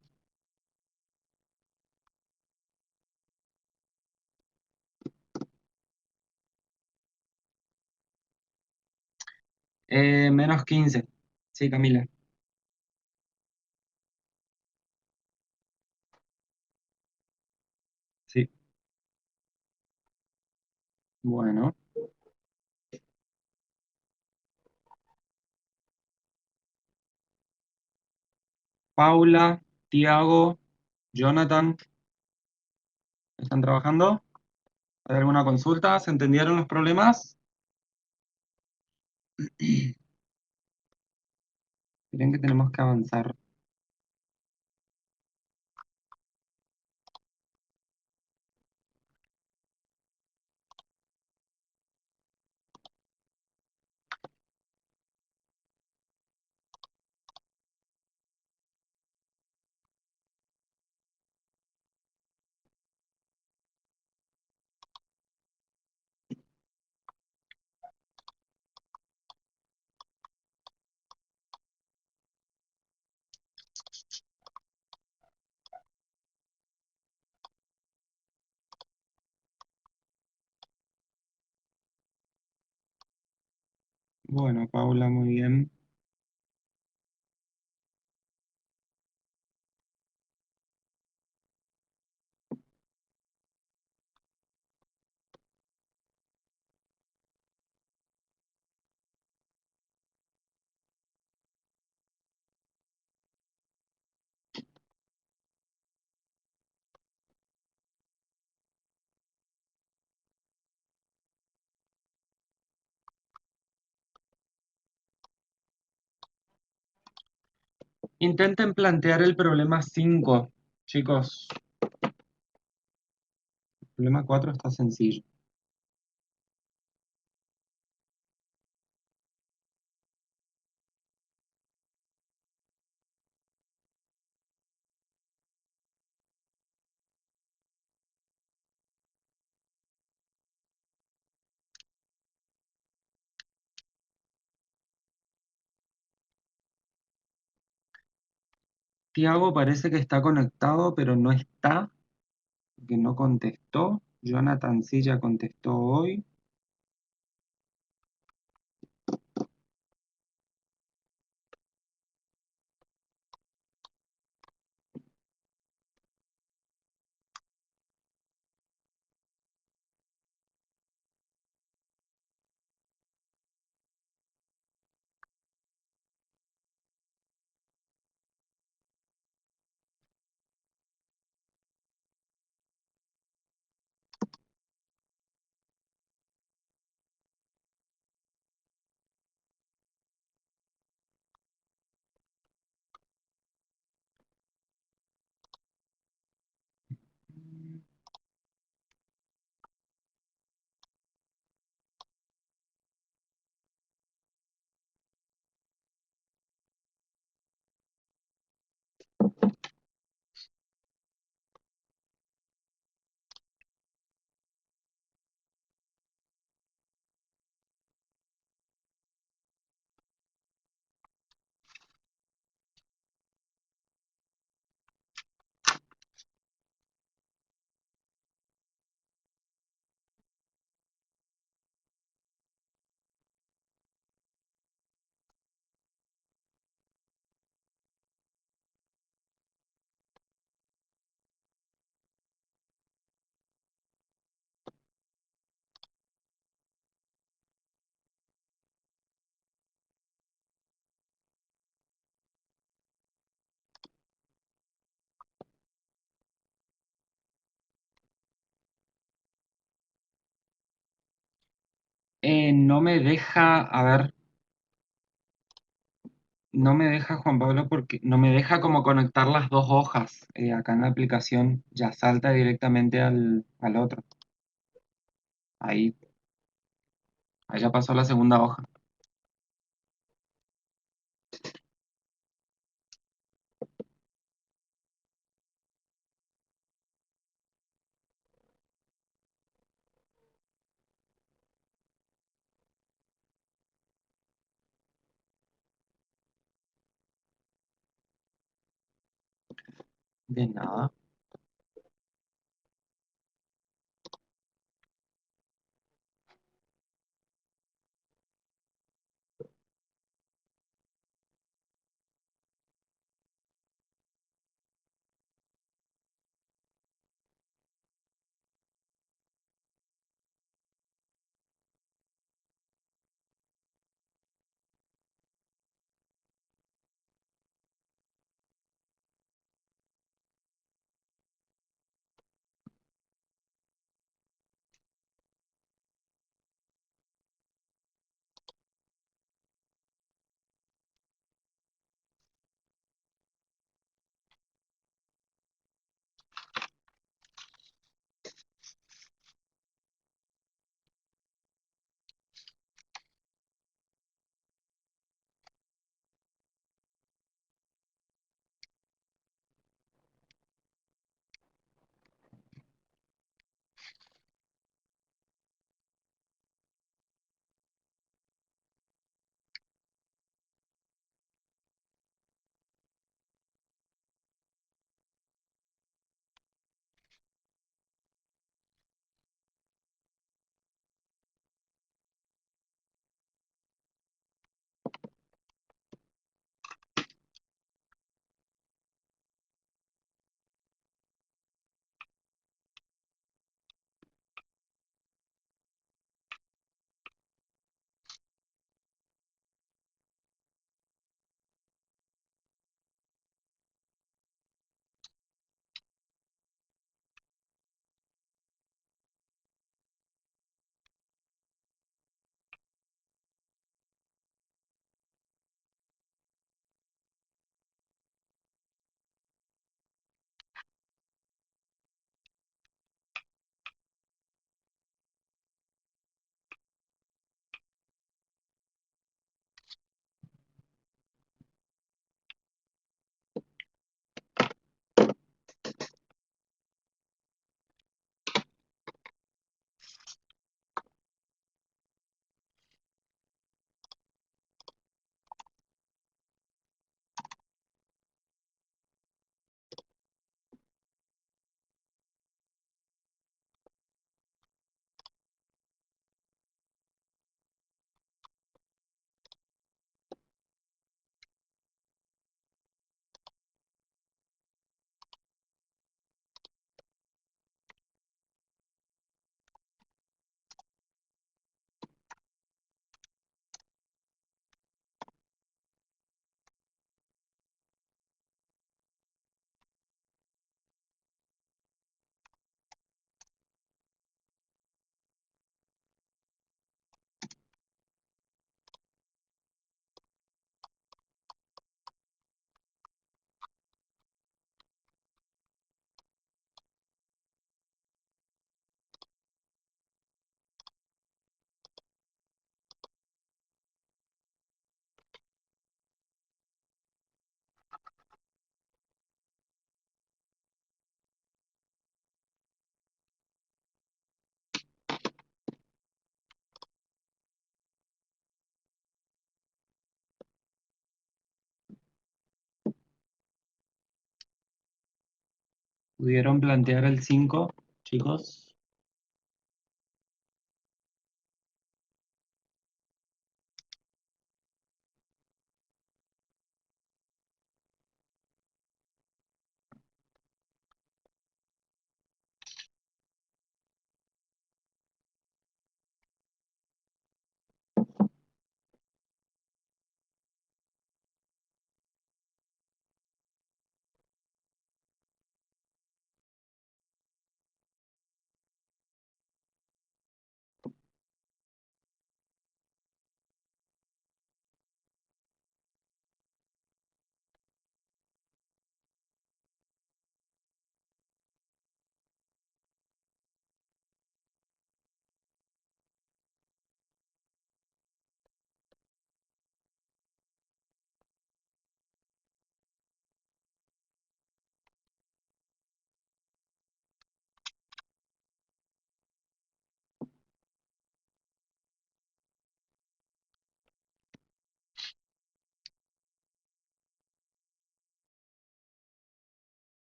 Menos 15. Sí, Camila. Sí. Bueno. Paula, Tiago, Jonathan, ¿están trabajando? ¿Hay alguna consulta? ¿Se entendieron los problemas? Miren que tenemos que avanzar. Bueno, Paula, muy bien. Intenten plantear el problema 5, chicos. El problema 4 está sencillo. Tiago parece que está conectado, pero no está, que no contestó. Jonathan sí ya contestó hoy. No me deja, a ver, no me deja Juan Pablo porque no me deja como conectar las dos hojas. Acá en la aplicación ya salta directamente al otro. Ahí, ahí ya pasó la segunda hoja. De nada. ¿Pudieron plantear el 5, chicos?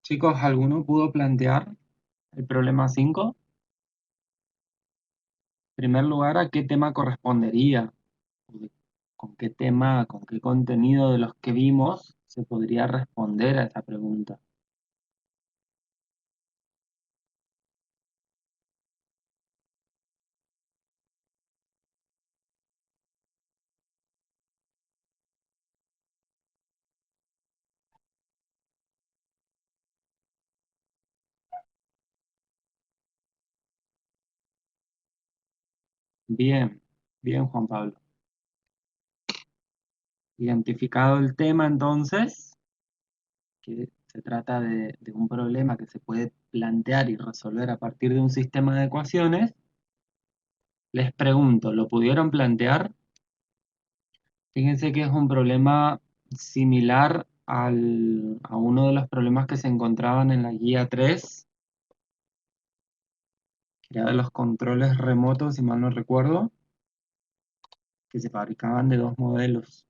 Chicos, ¿alguno pudo plantear el problema 5? En primer lugar, ¿a qué tema correspondería? ¿Con qué tema, con qué contenido de los que vimos se podría responder a esa pregunta. Bien, bien, Juan Pablo. Identificado el tema, entonces, que se trata de un problema que se puede plantear y resolver a partir de un sistema de ecuaciones, les pregunto, ¿lo pudieron plantear? Fíjense que es un problema similar a uno de los problemas que se encontraban en la guía 3, que era de los controles remotos, si mal no recuerdo, que se fabricaban de dos modelos.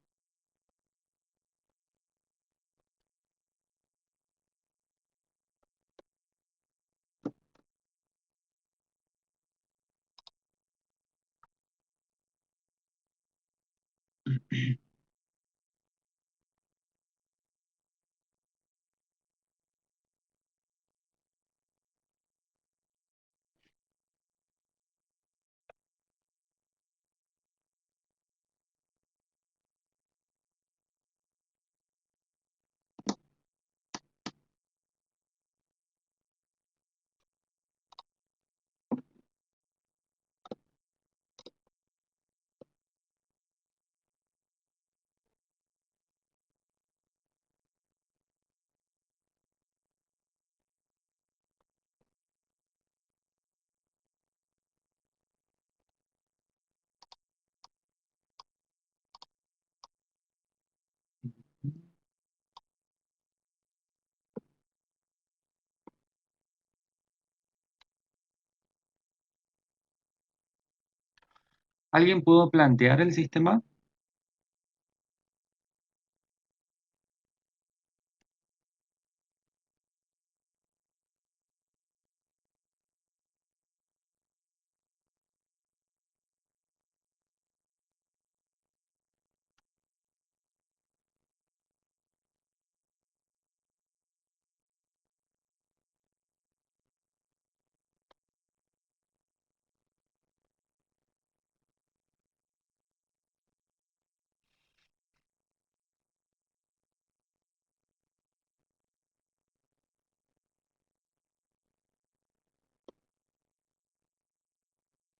¿Alguien pudo plantear el sistema?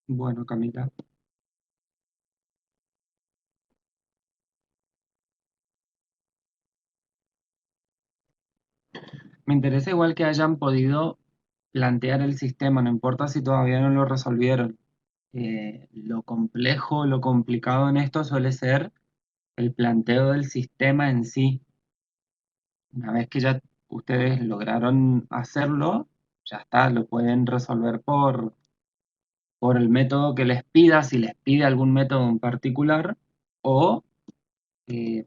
Bueno, Camila, me interesa igual que hayan podido plantear el sistema, no importa si todavía no lo resolvieron. Lo complejo, lo complicado en esto suele ser el planteo del sistema en sí. Una vez que ya ustedes lograron hacerlo, ya está, lo pueden resolver por el método que les pida, si les pide algún método en particular, o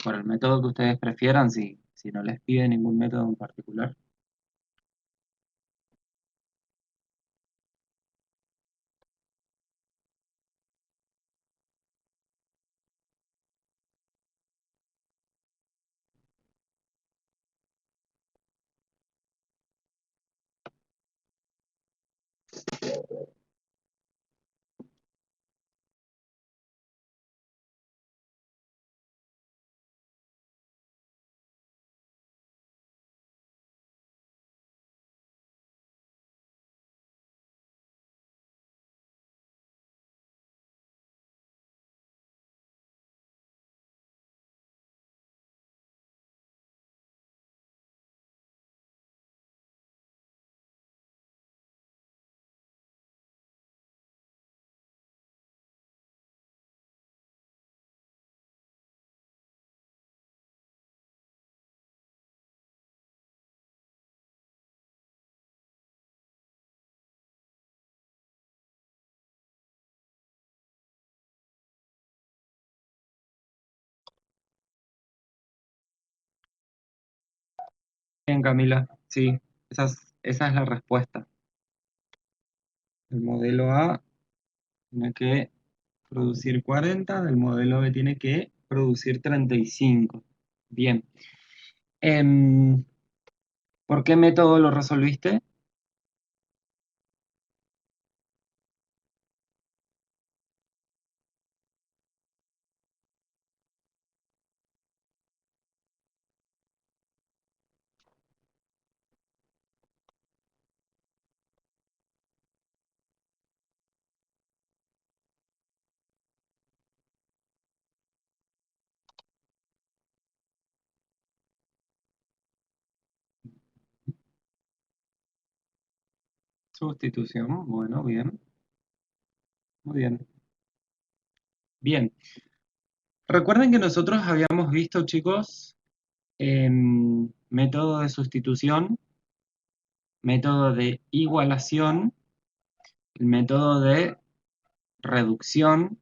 por el método que ustedes prefieran, si no les pide ningún método en particular. Bien, Camila, sí, esa es la respuesta. El modelo A tiene que producir 40, del modelo B tiene que producir 35. Bien, Em, ¿Por qué método lo resolviste? Sustitución. Bueno, bien. Muy bien. Bien. Recuerden que nosotros habíamos visto, chicos, método de sustitución, método de igualación, el método de reducción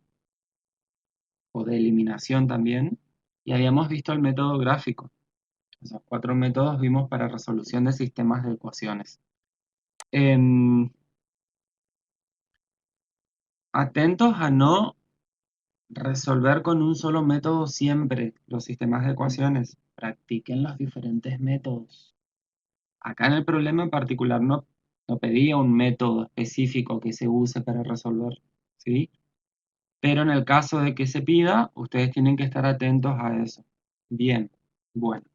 o de eliminación también, y habíamos visto el método gráfico. Esos cuatro métodos vimos para resolución de sistemas de ecuaciones. Em, Atentos a no resolver con un solo método siempre los sistemas de ecuaciones. Practiquen los diferentes métodos. Acá en el problema en particular no pedía un método específico que se use para resolver, ¿sí? Pero en el caso de que se pida, ustedes tienen que estar atentos a eso. Bien, bueno.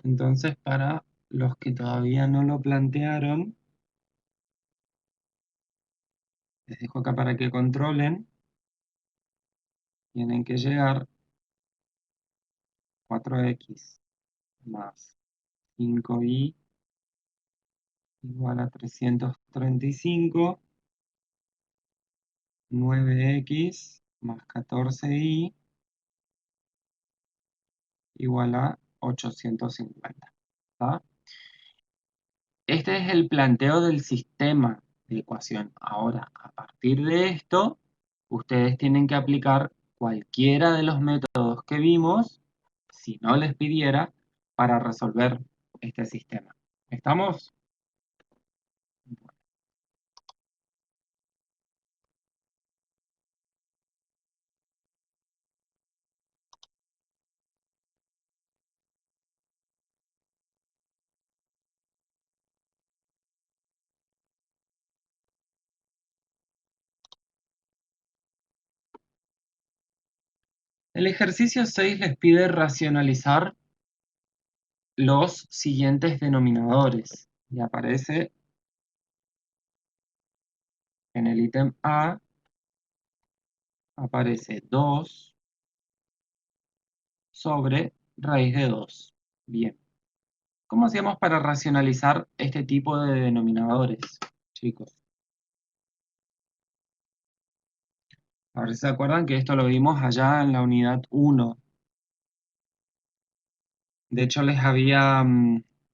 Entonces, para los que todavía no lo plantearon, les dejo acá para que controlen. Tienen que llegar 4x más 5y igual a 335, 9x más 14y igual a 850. ¿Tá? Este es el planteo del sistema de ecuación. Ahora, a partir de esto, ustedes tienen que aplicar cualquiera de los métodos que vimos, si no les pidiera, para resolver este sistema. ¿Estamos? El ejercicio 6 les pide racionalizar los siguientes denominadores. Y aparece en el ítem A, aparece 2 sobre raíz de 2. Bien. ¿Cómo hacíamos para racionalizar este tipo de denominadores, chicos? A ver si se acuerdan que esto lo vimos allá en la unidad 1. De hecho, les había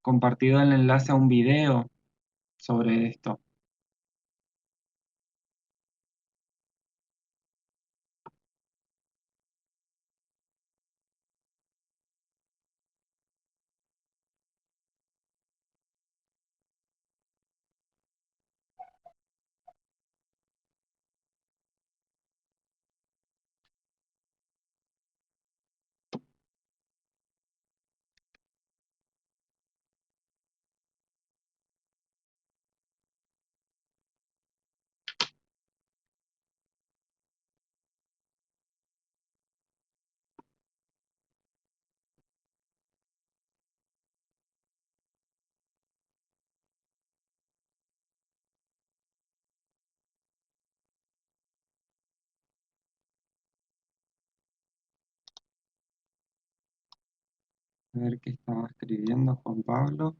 compartido el enlace a un video sobre esto. A ver qué estaba escribiendo Juan Pablo.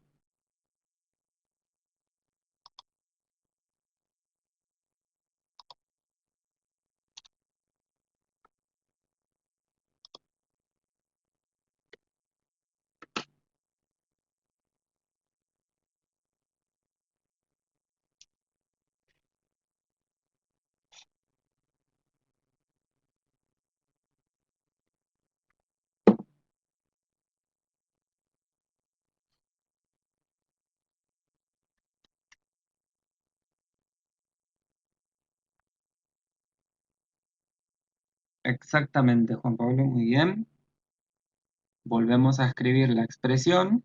Exactamente, Juan Pablo, muy bien. Volvemos a escribir la expresión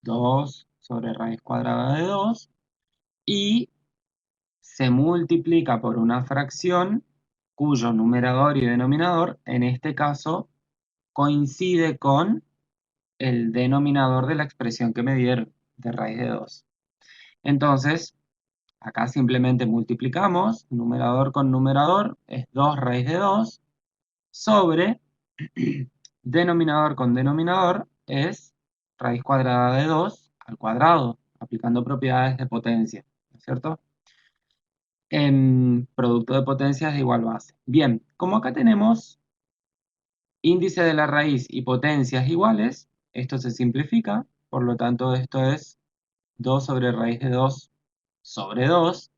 2 sobre raíz cuadrada de 2 y se multiplica por una fracción cuyo numerador y denominador, en este caso, coincide con el denominador de la expresión que me dieron, de raíz de 2. Entonces, acá simplemente multiplicamos, numerador con numerador, es 2 raíz de 2, sobre denominador con denominador, es raíz cuadrada de 2 al cuadrado, aplicando propiedades de potencia, ¿no es cierto? En producto de potencias de igual base. Bien, como acá tenemos índice de la raíz y potencias iguales, esto se simplifica, por lo tanto esto es 2 sobre raíz de 2 sobre 2,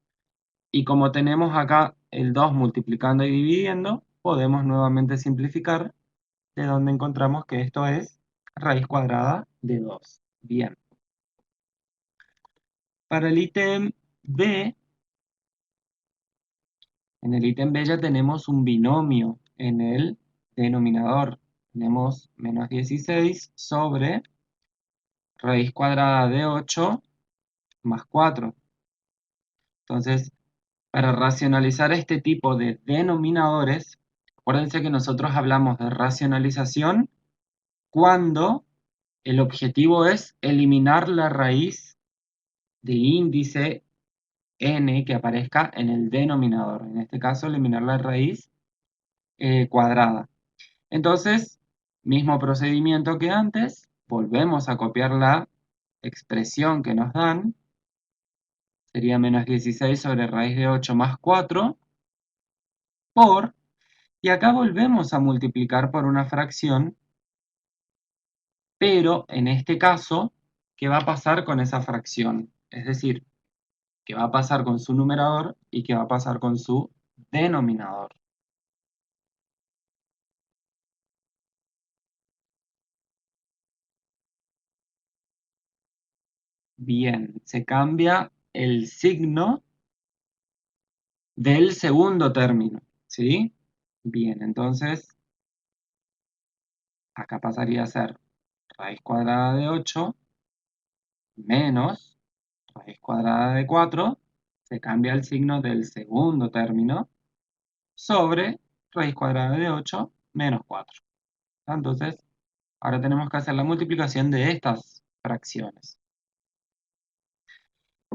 y como tenemos acá el 2 multiplicando y dividiendo, podemos nuevamente simplificar, de donde encontramos que esto es raíz cuadrada de 2. Bien. Para el ítem B, en el ítem B ya tenemos un binomio en el denominador. Tenemos menos 16 sobre raíz cuadrada de 8 más 4. Entonces, para racionalizar este tipo de denominadores, acuérdense que nosotros hablamos de racionalización cuando el objetivo es eliminar la raíz del índice n que aparezca en el denominador. En este caso, eliminar la raíz cuadrada. Entonces, mismo procedimiento que antes, volvemos a copiar la expresión que nos dan. Sería menos 16 sobre raíz de 8 más 4 por, y acá volvemos a multiplicar por una fracción, pero en este caso, ¿qué va a pasar con esa fracción? Es decir, ¿qué va a pasar con su numerador y qué va a pasar con su denominador? Bien, se cambia el signo del segundo término, ¿sí? Bien, entonces acá pasaría a ser raíz cuadrada de 8 menos raíz cuadrada de 4, se cambia el signo del segundo término, sobre raíz cuadrada de 8 menos 4. Entonces, ahora tenemos que hacer la multiplicación de estas fracciones.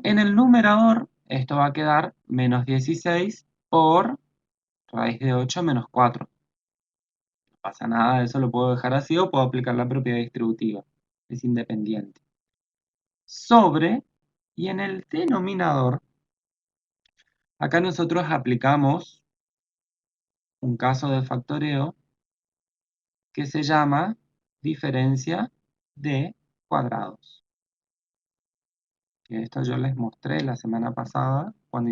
En el numerador, esto va a quedar menos 16 por raíz de 8 menos 4. No pasa nada, eso lo puedo dejar así o puedo aplicar la propiedad distributiva. Es independiente. Sobre, y en el denominador, acá nosotros aplicamos un caso de factoreo que se llama diferencia de cuadrados. Que esto yo les mostré la semana pasada cuando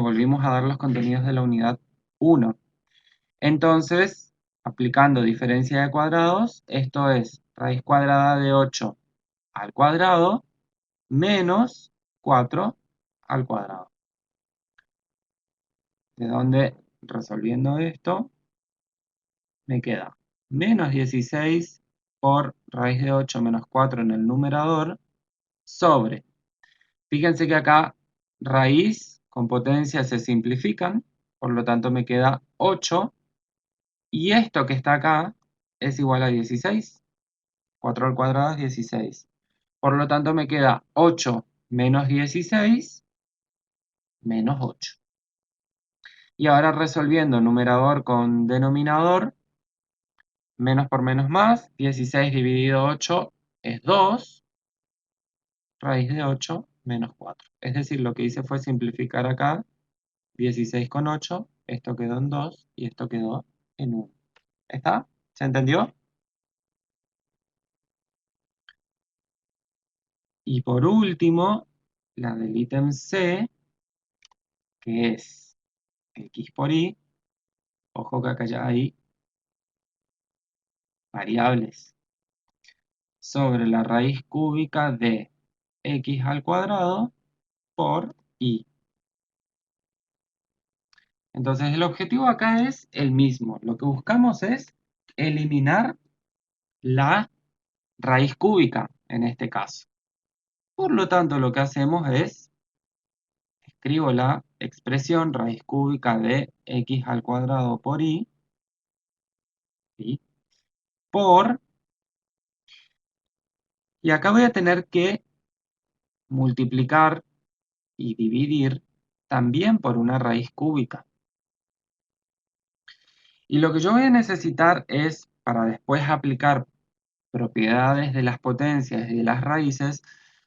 volvimos a dar los contenidos de la unidad 1. Entonces, aplicando diferencia de cuadrados, esto es raíz cuadrada de 8 al cuadrado menos 4 al cuadrado. De donde, resolviendo esto, me queda menos 16 por raíz de 8 menos 4 en el numerador sobre, fíjense que acá raíz con potencia se simplifican, por lo tanto me queda 8, y esto que está acá es igual a 16, 4 al cuadrado es 16. Por lo tanto me queda 8 menos 16 menos 8. Y ahora resolviendo numerador con denominador, menos por menos más, 16 dividido 8 es 2, raíz de 8 menos 4. Es decir, lo que hice fue simplificar acá 16 con 8, esto quedó en 2 y esto quedó en 1. ¿Está? ¿Se entendió? Y por último, la del ítem C, que es x por y. Ojo que acá ya hay variables. Sobre la raíz cúbica de x al cuadrado por y. Entonces el objetivo acá es el mismo. Lo que buscamos es eliminar la raíz cúbica en este caso. Por lo tanto, lo que hacemos es, escribo la expresión raíz cúbica de x al cuadrado por y, ¿sí? Por, y acá voy a tener que multiplicar y dividir también por una raíz cúbica. Y lo que yo voy a necesitar es, para después aplicar propiedades de las potencias y de las raíces,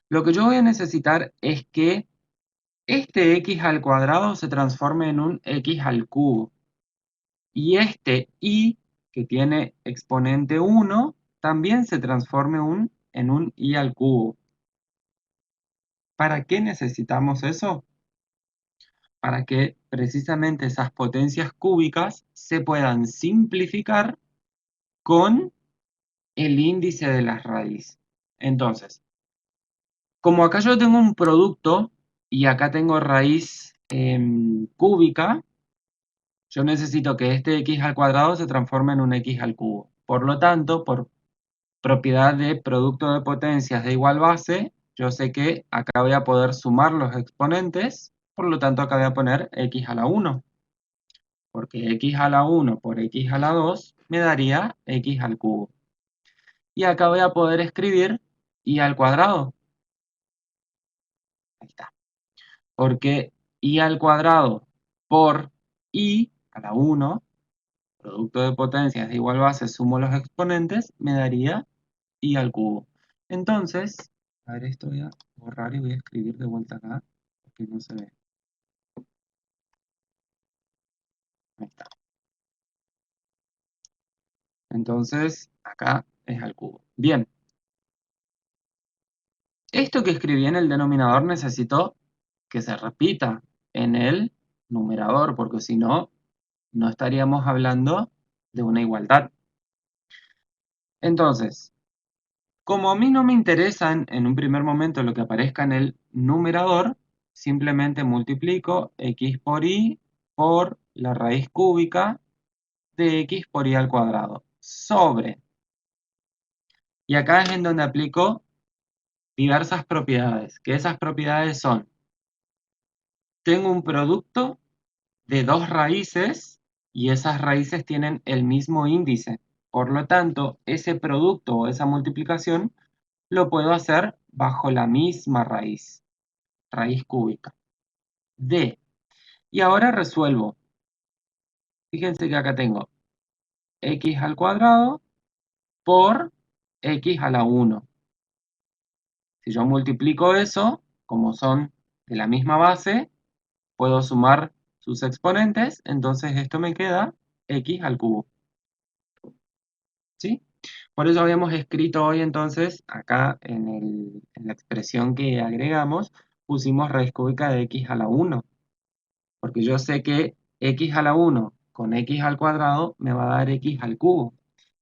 lo que yo voy a necesitar es que este x al cuadrado se transforme en un x al cubo. Y este y, que tiene exponente 1, también se transforme en un y al cubo. ¿Para qué necesitamos eso? Para que precisamente esas potencias cúbicas se puedan simplificar con el índice de las raíces. Entonces, como acá yo tengo un producto y acá tengo raíz cúbica, yo necesito que este x al cuadrado se transforme en un x al cubo. Por lo tanto, por propiedad de producto de potencias de igual base, yo sé que acá voy a poder sumar los exponentes, por lo tanto acá voy a poner x a la 1, porque x a la 1 por x a la 2 me daría x al cubo. Y acá voy a poder escribir y al cuadrado. Ahí está. Porque y al cuadrado por y a la 1, producto de potencias de igual base, sumo los exponentes, me daría y al cubo. Entonces, a ver, esto voy a borrar y voy a escribir de vuelta acá, porque no se ve. Ahí está. Entonces, acá es al cubo. Bien, esto que escribí en el denominador necesito que se repita en el numerador, porque si no, no estaríamos hablando de una igualdad. Entonces, como a mí no me interesa en un primer momento lo que aparezca en el numerador, simplemente multiplico x por y por la raíz cúbica de x por y al cuadrado sobre. Y acá es en donde aplico diversas propiedades, que esas propiedades son, tengo un producto de dos raíces y esas raíces tienen el mismo índice. Por lo tanto, ese producto o esa multiplicación lo puedo hacer bajo la misma raíz, raíz cúbica de. Y ahora resuelvo. Fíjense que acá tengo x al cuadrado por x a la 1. Si yo multiplico eso, como son de la misma base, puedo sumar sus exponentes, entonces esto me queda x al cubo. ¿Sí? Por eso habíamos escrito hoy entonces, acá en la expresión que agregamos, pusimos raíz cúbica de x a la 1, porque yo sé que x a la 1 con x al cuadrado me va a dar x al cubo.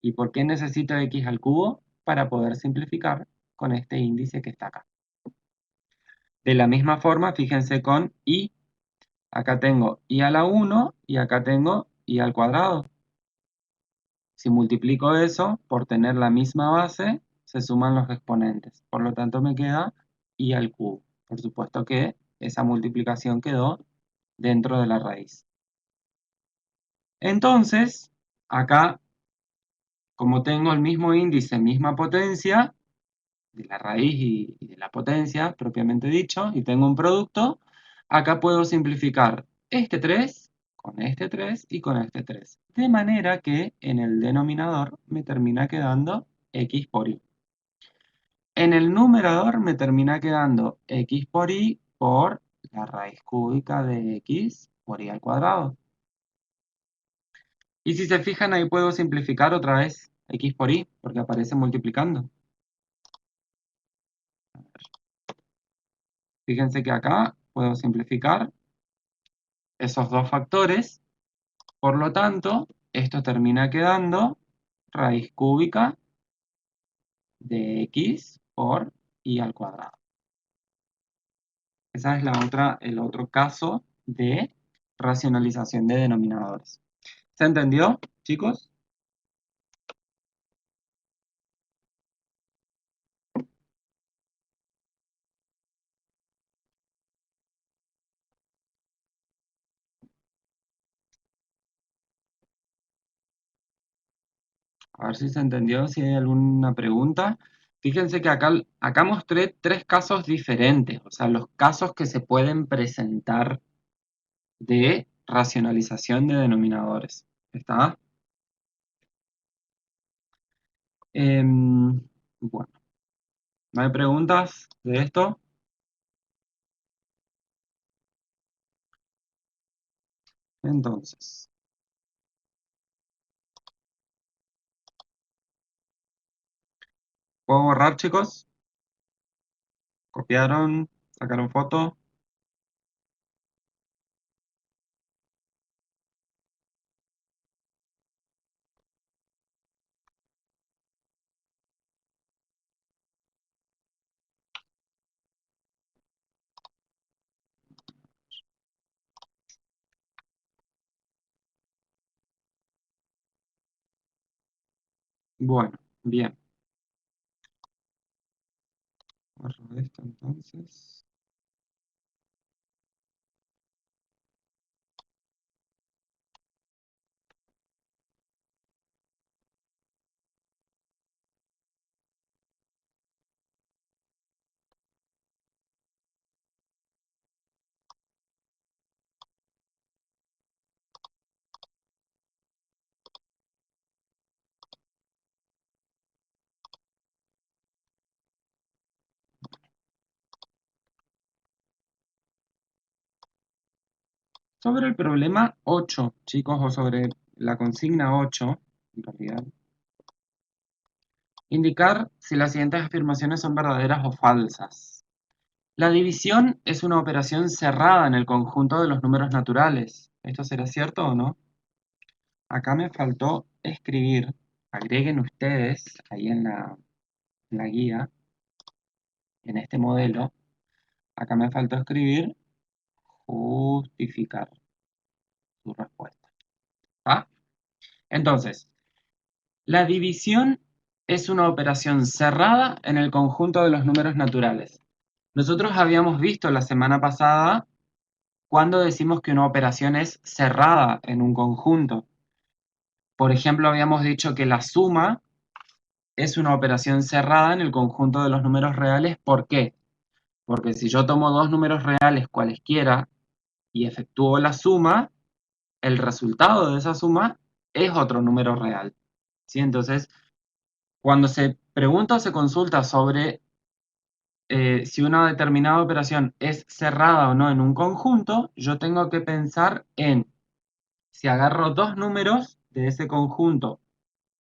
¿Y por qué necesito x al cubo? Para poder simplificar con este índice que está acá. De la misma forma, fíjense con y, acá tengo y a la 1 y acá tengo y al cuadrado. Si multiplico eso por tener la misma base, se suman los exponentes. Por lo tanto, me queda y al cubo. Por supuesto que esa multiplicación quedó dentro de la raíz. Entonces, acá, como tengo el mismo índice, misma potencia, de la raíz y de la potencia, propiamente dicho, y tengo un producto, acá puedo simplificar este 3 con este 3 y con este 3. De manera que en el denominador me termina quedando x por y. En el numerador me termina quedando x por y por la raíz cúbica de x por y al cuadrado. Y si se fijan, ahí puedo simplificar otra vez x por y, porque aparece multiplicando. Fíjense que acá puedo simplificar esos dos factores. Por lo tanto, esto termina quedando raíz cúbica de x por y al cuadrado. Esa es el otro caso de racionalización de denominadores. ¿Se entendió, chicos? A ver si se entendió, si hay alguna pregunta. Fíjense que acá mostré tres casos diferentes, o sea, los casos que se pueden presentar de racionalización de denominadores. ¿Está? Bueno, ¿no hay preguntas de esto? Entonces, ¿puedo borrar, chicos? ¿Copiaron? ¿Sacaron foto? Bueno, bien. Borro esto entonces. Sobre el problema 8, chicos, o sobre la consigna 8, en realidad, indicar si las siguientes afirmaciones son verdaderas o falsas. La división es una operación cerrada en el conjunto de los números naturales. ¿Esto será cierto o no? Acá me faltó escribir, agreguen ustedes ahí en la guía, en este modelo, acá me faltó escribir justificar su respuesta. ¿Ah? Entonces, la división es una operación cerrada en el conjunto de los números naturales. Nosotros habíamos visto la semana pasada cuando decimos que una operación es cerrada en un conjunto. Por ejemplo, habíamos dicho que la suma es una operación cerrada en el conjunto de los números reales. ¿Por qué? Porque si yo tomo dos números reales cualesquiera y efectúo la suma, el resultado de esa suma es otro número real. ¿Sí? Entonces, cuando se pregunta o se consulta sobre si una determinada operación es cerrada o no en un conjunto, yo tengo que pensar en si agarro dos números de ese conjunto,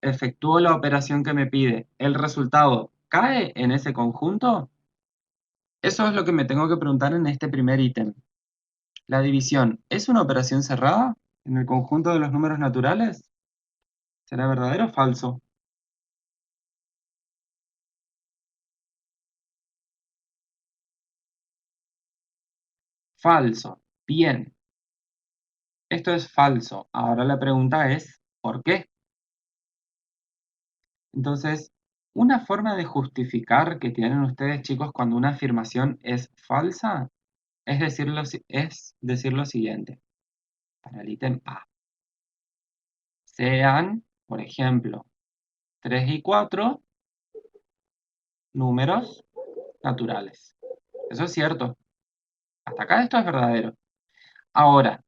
efectúo la operación que me pide, ¿el resultado cae en ese conjunto? Eso es lo que me tengo que preguntar en este primer ítem. ¿La división es una operación cerrada en el conjunto de los números naturales? ¿Será verdadero o falso? Falso. Bien, esto es falso. Ahora la pregunta es, ¿por qué? Entonces, una forma de justificar que tienen ustedes, chicos, cuando una afirmación es falsa es decir lo siguiente, para el ítem A. Sean, por ejemplo, 3 y 4 números naturales. Eso es cierto. Hasta acá esto es verdadero. Ahora,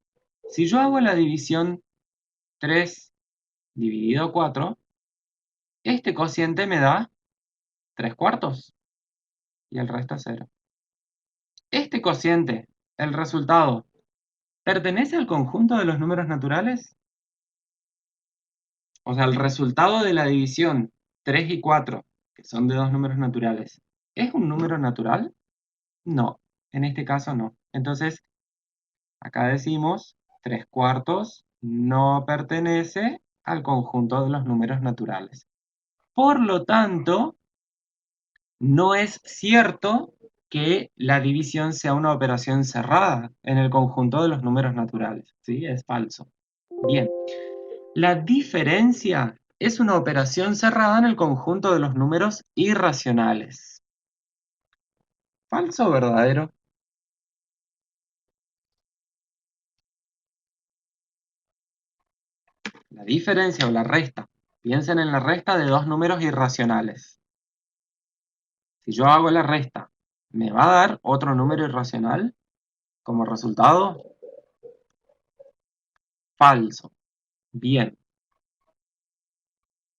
si yo hago la división 3 dividido 4, este cociente me da 3 cuartos y el resto es 0. Este cociente, el resultado, ¿pertenece al conjunto de los números naturales? O sea, el resultado de la división 3 y 4, que son de dos números naturales, ¿es un número natural? No, en este caso no. Entonces, acá decimos 3 cuartos no pertenece al conjunto de los números naturales. Por lo tanto, no es cierto que la división sea una operación cerrada en el conjunto de los números naturales. ¿Sí? Es falso. Bien. La diferencia es una operación cerrada en el conjunto de los números irracionales. ¿Falso o verdadero? La diferencia o la resta. Piensen en la resta de dos números irracionales. Si yo hago la resta, ¿me va a dar otro número irracional como resultado? Falso. Bien,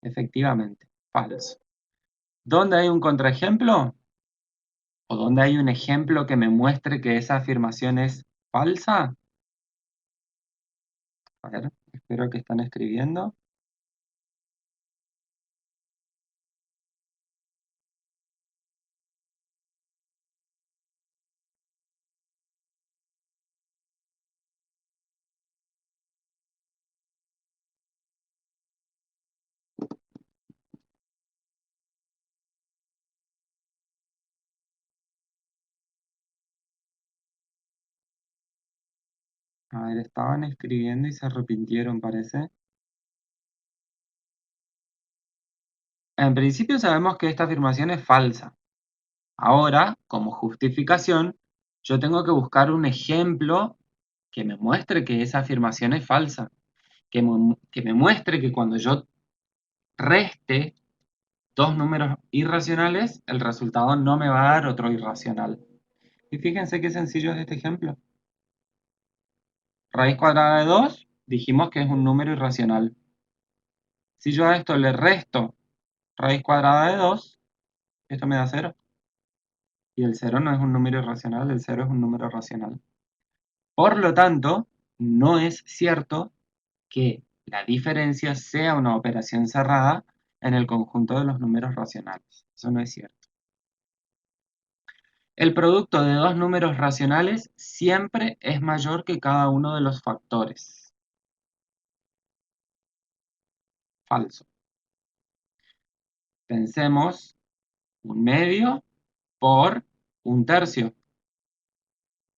efectivamente, falso. ¿Dónde hay un contraejemplo? ¿O dónde hay un ejemplo que me muestre que esa afirmación es falsa? A ver, espero que están escribiendo. A ver, estaban escribiendo y se arrepintieron, parece. En principio sabemos que esta afirmación es falsa. Ahora, como justificación, yo tengo que buscar un ejemplo que me muestre que esa afirmación es falsa. Que me muestre que cuando yo reste dos números irracionales, el resultado no me va a dar otro irracional. Y fíjense qué sencillo es este ejemplo. Raíz cuadrada de 2, dijimos que es un número irracional. Si yo a esto le resto raíz cuadrada de 2, esto me da 0. Y el 0 no es un número irracional, el 0 es un número racional. Por lo tanto, no es cierto que la diferencia sea una operación cerrada en el conjunto de los números racionales. Eso no es cierto. El producto de dos números racionales siempre es mayor que cada uno de los factores. Falso. Pensemos un medio por un tercio.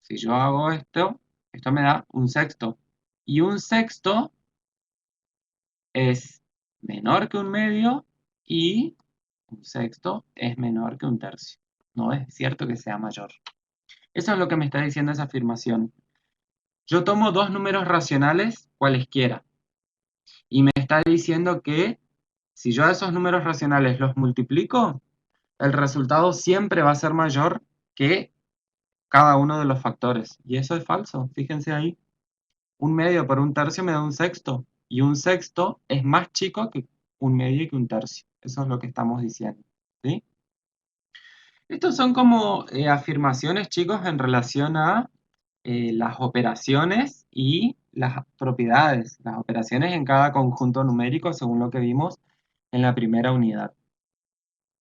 Si yo hago esto, esto me da un sexto. Y un sexto es menor que un medio y un sexto es menor que un tercio. No es cierto que sea mayor. Eso es lo que me está diciendo esa afirmación. Yo tomo dos números racionales, cualesquiera, y me está diciendo que si yo a esos números racionales los multiplico, el resultado siempre va a ser mayor que cada uno de los factores. Y eso es falso, fíjense ahí. Un medio por un tercio me da un sexto, y un sexto es más chico que un medio y que un tercio. Eso es lo que estamos diciendo, ¿sí? Estos son como afirmaciones, chicos, en relación a las operaciones y las propiedades, las operaciones en cada conjunto numérico, según lo que vimos en la primera unidad.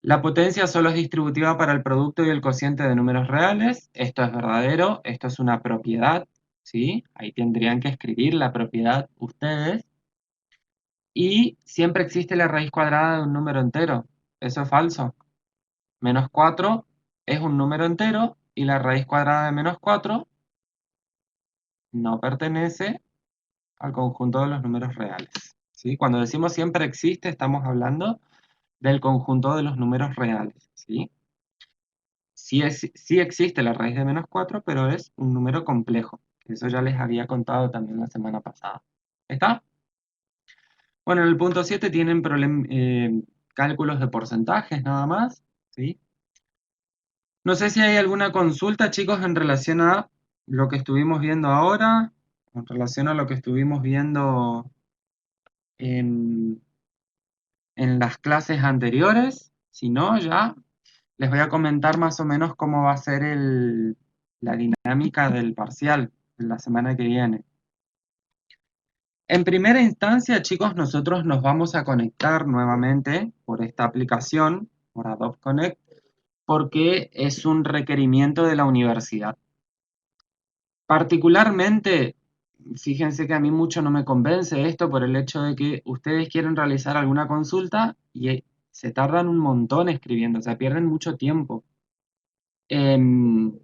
La potencia solo es distributiva para el producto y el cociente de números reales. Esto es verdadero, esto es una propiedad, ¿sí? Ahí tendrían que escribir la propiedad ustedes. Y siempre existe la raíz cuadrada de un número entero. Eso es falso. Menos 4 es un número entero y la raíz cuadrada de menos 4 no pertenece al conjunto de los números reales, ¿sí? Cuando decimos siempre existe, estamos hablando del conjunto de los números reales, ¿sí? Sí existe la raíz de menos 4, pero es un número complejo. Eso ya les había contado también la semana pasada. ¿Está? Bueno, en el punto 7 tienen cálculos de porcentajes nada más, ¿sí? No sé si hay alguna consulta, chicos, en relación a lo que estuvimos viendo ahora, en relación a lo que estuvimos viendo en, en las clases anteriores. Si no, ya les voy a comentar más o menos cómo va a ser la dinámica del parcial de la semana que viene. En primera instancia, chicos, nosotros nos vamos a conectar nuevamente por esta aplicación, por Adobe Connect, porque es un requerimiento de la universidad. Particularmente, fíjense que a mí mucho no me convence esto por el hecho de que ustedes quieren realizar alguna consulta y se tardan un montón escribiendo, o sea, pierden mucho tiempo. Em,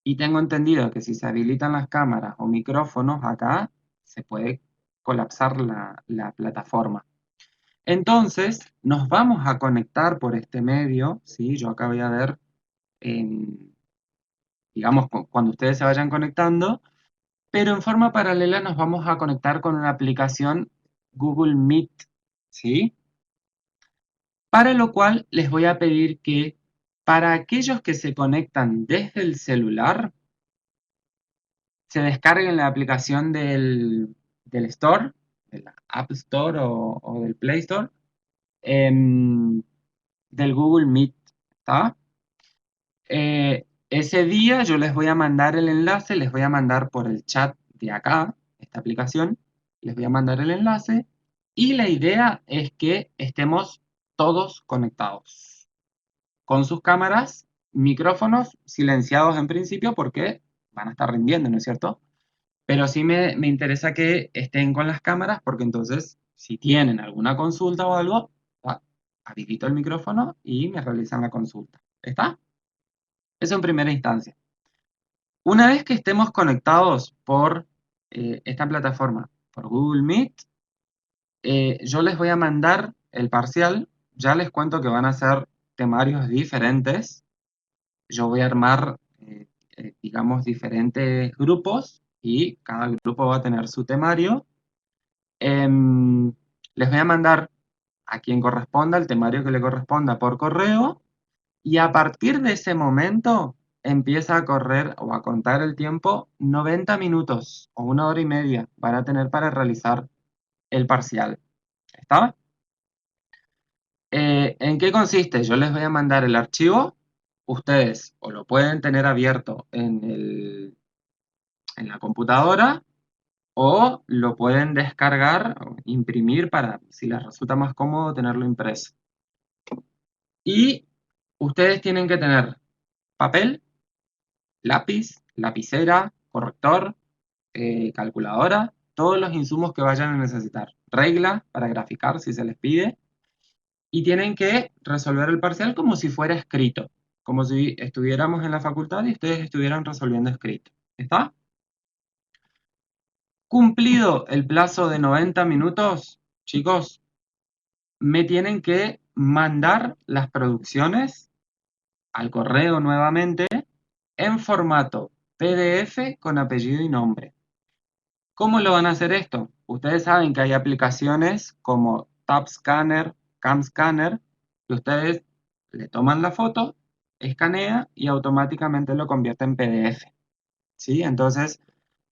y tengo entendido que si se habilitan las cámaras o micrófonos acá, se puede colapsar la plataforma. Entonces, nos vamos a conectar por este medio, ¿sí? Yo acá voy a ver, digamos, cuando ustedes se vayan conectando, pero en forma paralela nos vamos a conectar con una aplicación Google Meet, ¿sí? Para lo cual les voy a pedir que para aquellos que se conectan desde el celular, se descarguen la aplicación del Store, de la App Store o del Play Store, em, del Google Meet, ¿está? Ese día yo les voy a mandar el enlace, les voy a mandar por el chat de acá, esta aplicación, les voy a mandar el enlace y la idea es que estemos todos conectados, con sus cámaras, micrófonos silenciados en principio porque van a estar rindiendo, ¿no es cierto? Pero sí me interesa que estén con las cámaras porque entonces, si tienen alguna consulta o algo, habilito el micrófono y me realizan la consulta. ¿Está? Eso en primera instancia. Una vez que estemos conectados por esta plataforma, por Google Meet, yo les voy a mandar el parcial. Ya les cuento que van a ser temarios diferentes. Yo voy a armar, digamos, diferentes grupos y cada grupo va a tener su temario. Em, Les voy a mandar a quien corresponda el temario que le corresponda por correo y a partir de ese momento empieza a correr o a contar el tiempo 90 minutos o 1 hora y media van a tener para realizar el parcial. ¿Está? ¿En qué consiste? Yo les voy a mandar el archivo. Ustedes o lo pueden tener abierto en la computadora o lo pueden descargar o imprimir para, si les resulta más cómodo, tenerlo impreso. Y ustedes tienen que tener papel, lápiz, lapicera, corrector, calculadora, todos los insumos que vayan a necesitar. Regla para graficar si se les pide. Y tienen que resolver el parcial como si fuera escrito, como si estuviéramos en la facultad y ustedes estuvieran resolviendo escrito. ¿Está? Cumplido el plazo de 90 minutos, chicos, me tienen que mandar las producciones al correo nuevamente en formato PDF con apellido y nombre. ¿Cómo lo van a hacer esto? Ustedes saben que hay aplicaciones como TabScanner, CamScanner, que ustedes le toman la foto, escanea y automáticamente lo convierte en PDF. ¿Sí? Entonces,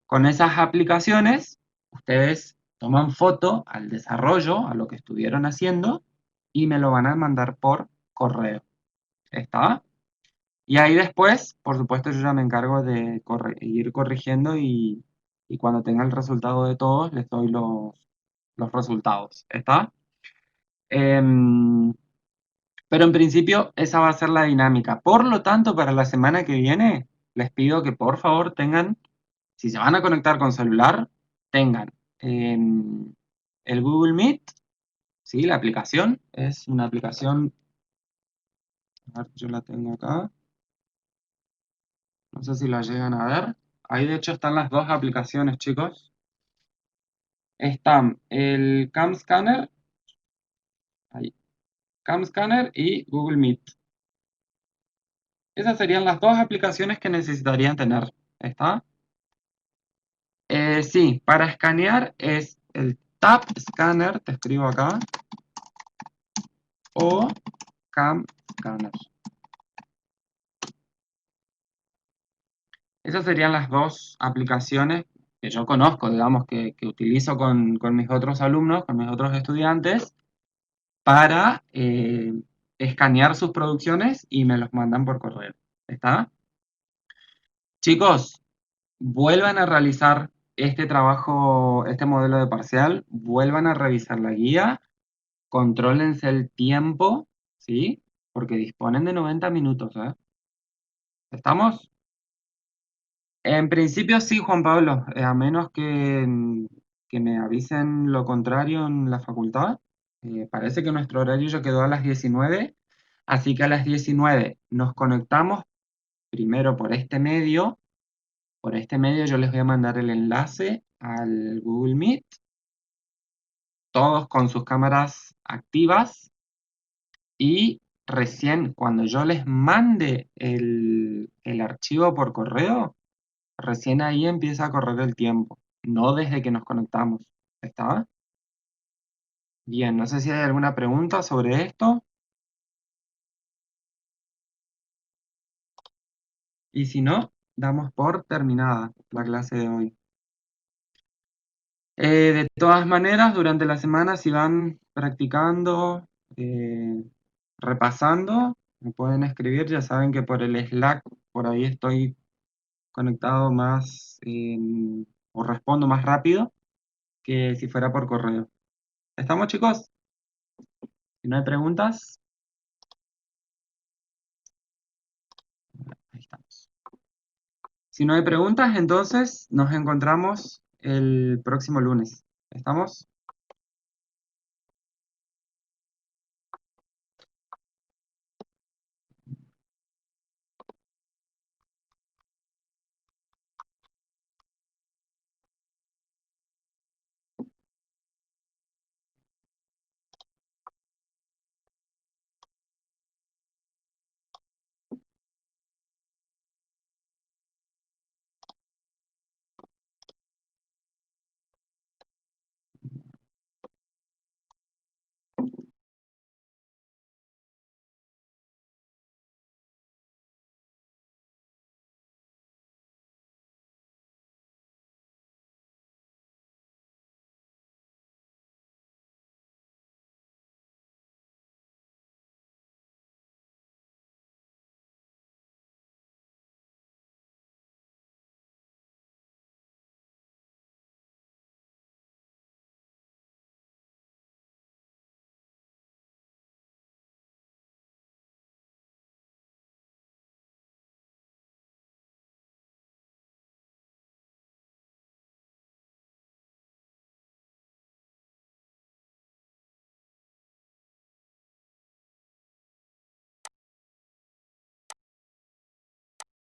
con esas aplicaciones, ustedes toman foto al desarrollo, a lo que estuvieron haciendo, y me lo van a mandar por correo. ¿Está? Y ahí después, por supuesto, yo ya me encargo de ir corrigiendo y cuando tenga el resultado de todos, les doy los resultados. ¿Está? Em, pero en principio esa va a ser la dinámica. Por lo tanto, para la semana que viene, les pido que por favor tengan, si se van a conectar con celular, tengan el Google Meet, ¿sí? La aplicación es una aplicación, a ver, yo la tengo acá. No sé si la llegan a ver. Ahí de hecho están las dos aplicaciones, chicos. Están el Cam Scanner, ahí, Cam Scanner y Google Meet. Esas serían las dos aplicaciones que necesitarían tener. ¿Está? Sí, para escanear es el Tap Scanner, te escribo acá, o Cam Scanner. Esas serían las dos aplicaciones que yo conozco, digamos, que utilizo con mis otros alumnos, con mis otros estudiantes para escanear sus producciones y me los mandan por correo. ¿Está? Chicos, vuelvan a realizar este trabajo, este modelo de parcial, vuelvan a revisar la guía, contrólense el tiempo, ¿sí? Porque disponen de 90 minutos, ¿eh? ¿Estamos? En principio sí, Juan Pablo, a menos que me avisen lo contrario en la facultad. Parece que nuestro horario ya quedó a las 19, así que a las 19 nos conectamos primero por este medio yo les voy a mandar el enlace al Google Meet, todos con sus cámaras activas, y recién cuando yo les mande el archivo por correo, recién ahí empieza a correr el tiempo, no desde que nos conectamos. ¿Está? Bien, no sé si hay alguna pregunta sobre esto. Y si no, damos por terminada la clase de hoy. De todas maneras, durante la semana, si van practicando, repasando, me pueden escribir. Ya saben que por el Slack, por ahí estoy conectado más o respondo más rápido que si fuera por correo. ¿Estamos, chicos? Si no hay preguntas, ahí estamos. Si no hay preguntas, entonces nos encontramos el próximo lunes. ¿Estamos?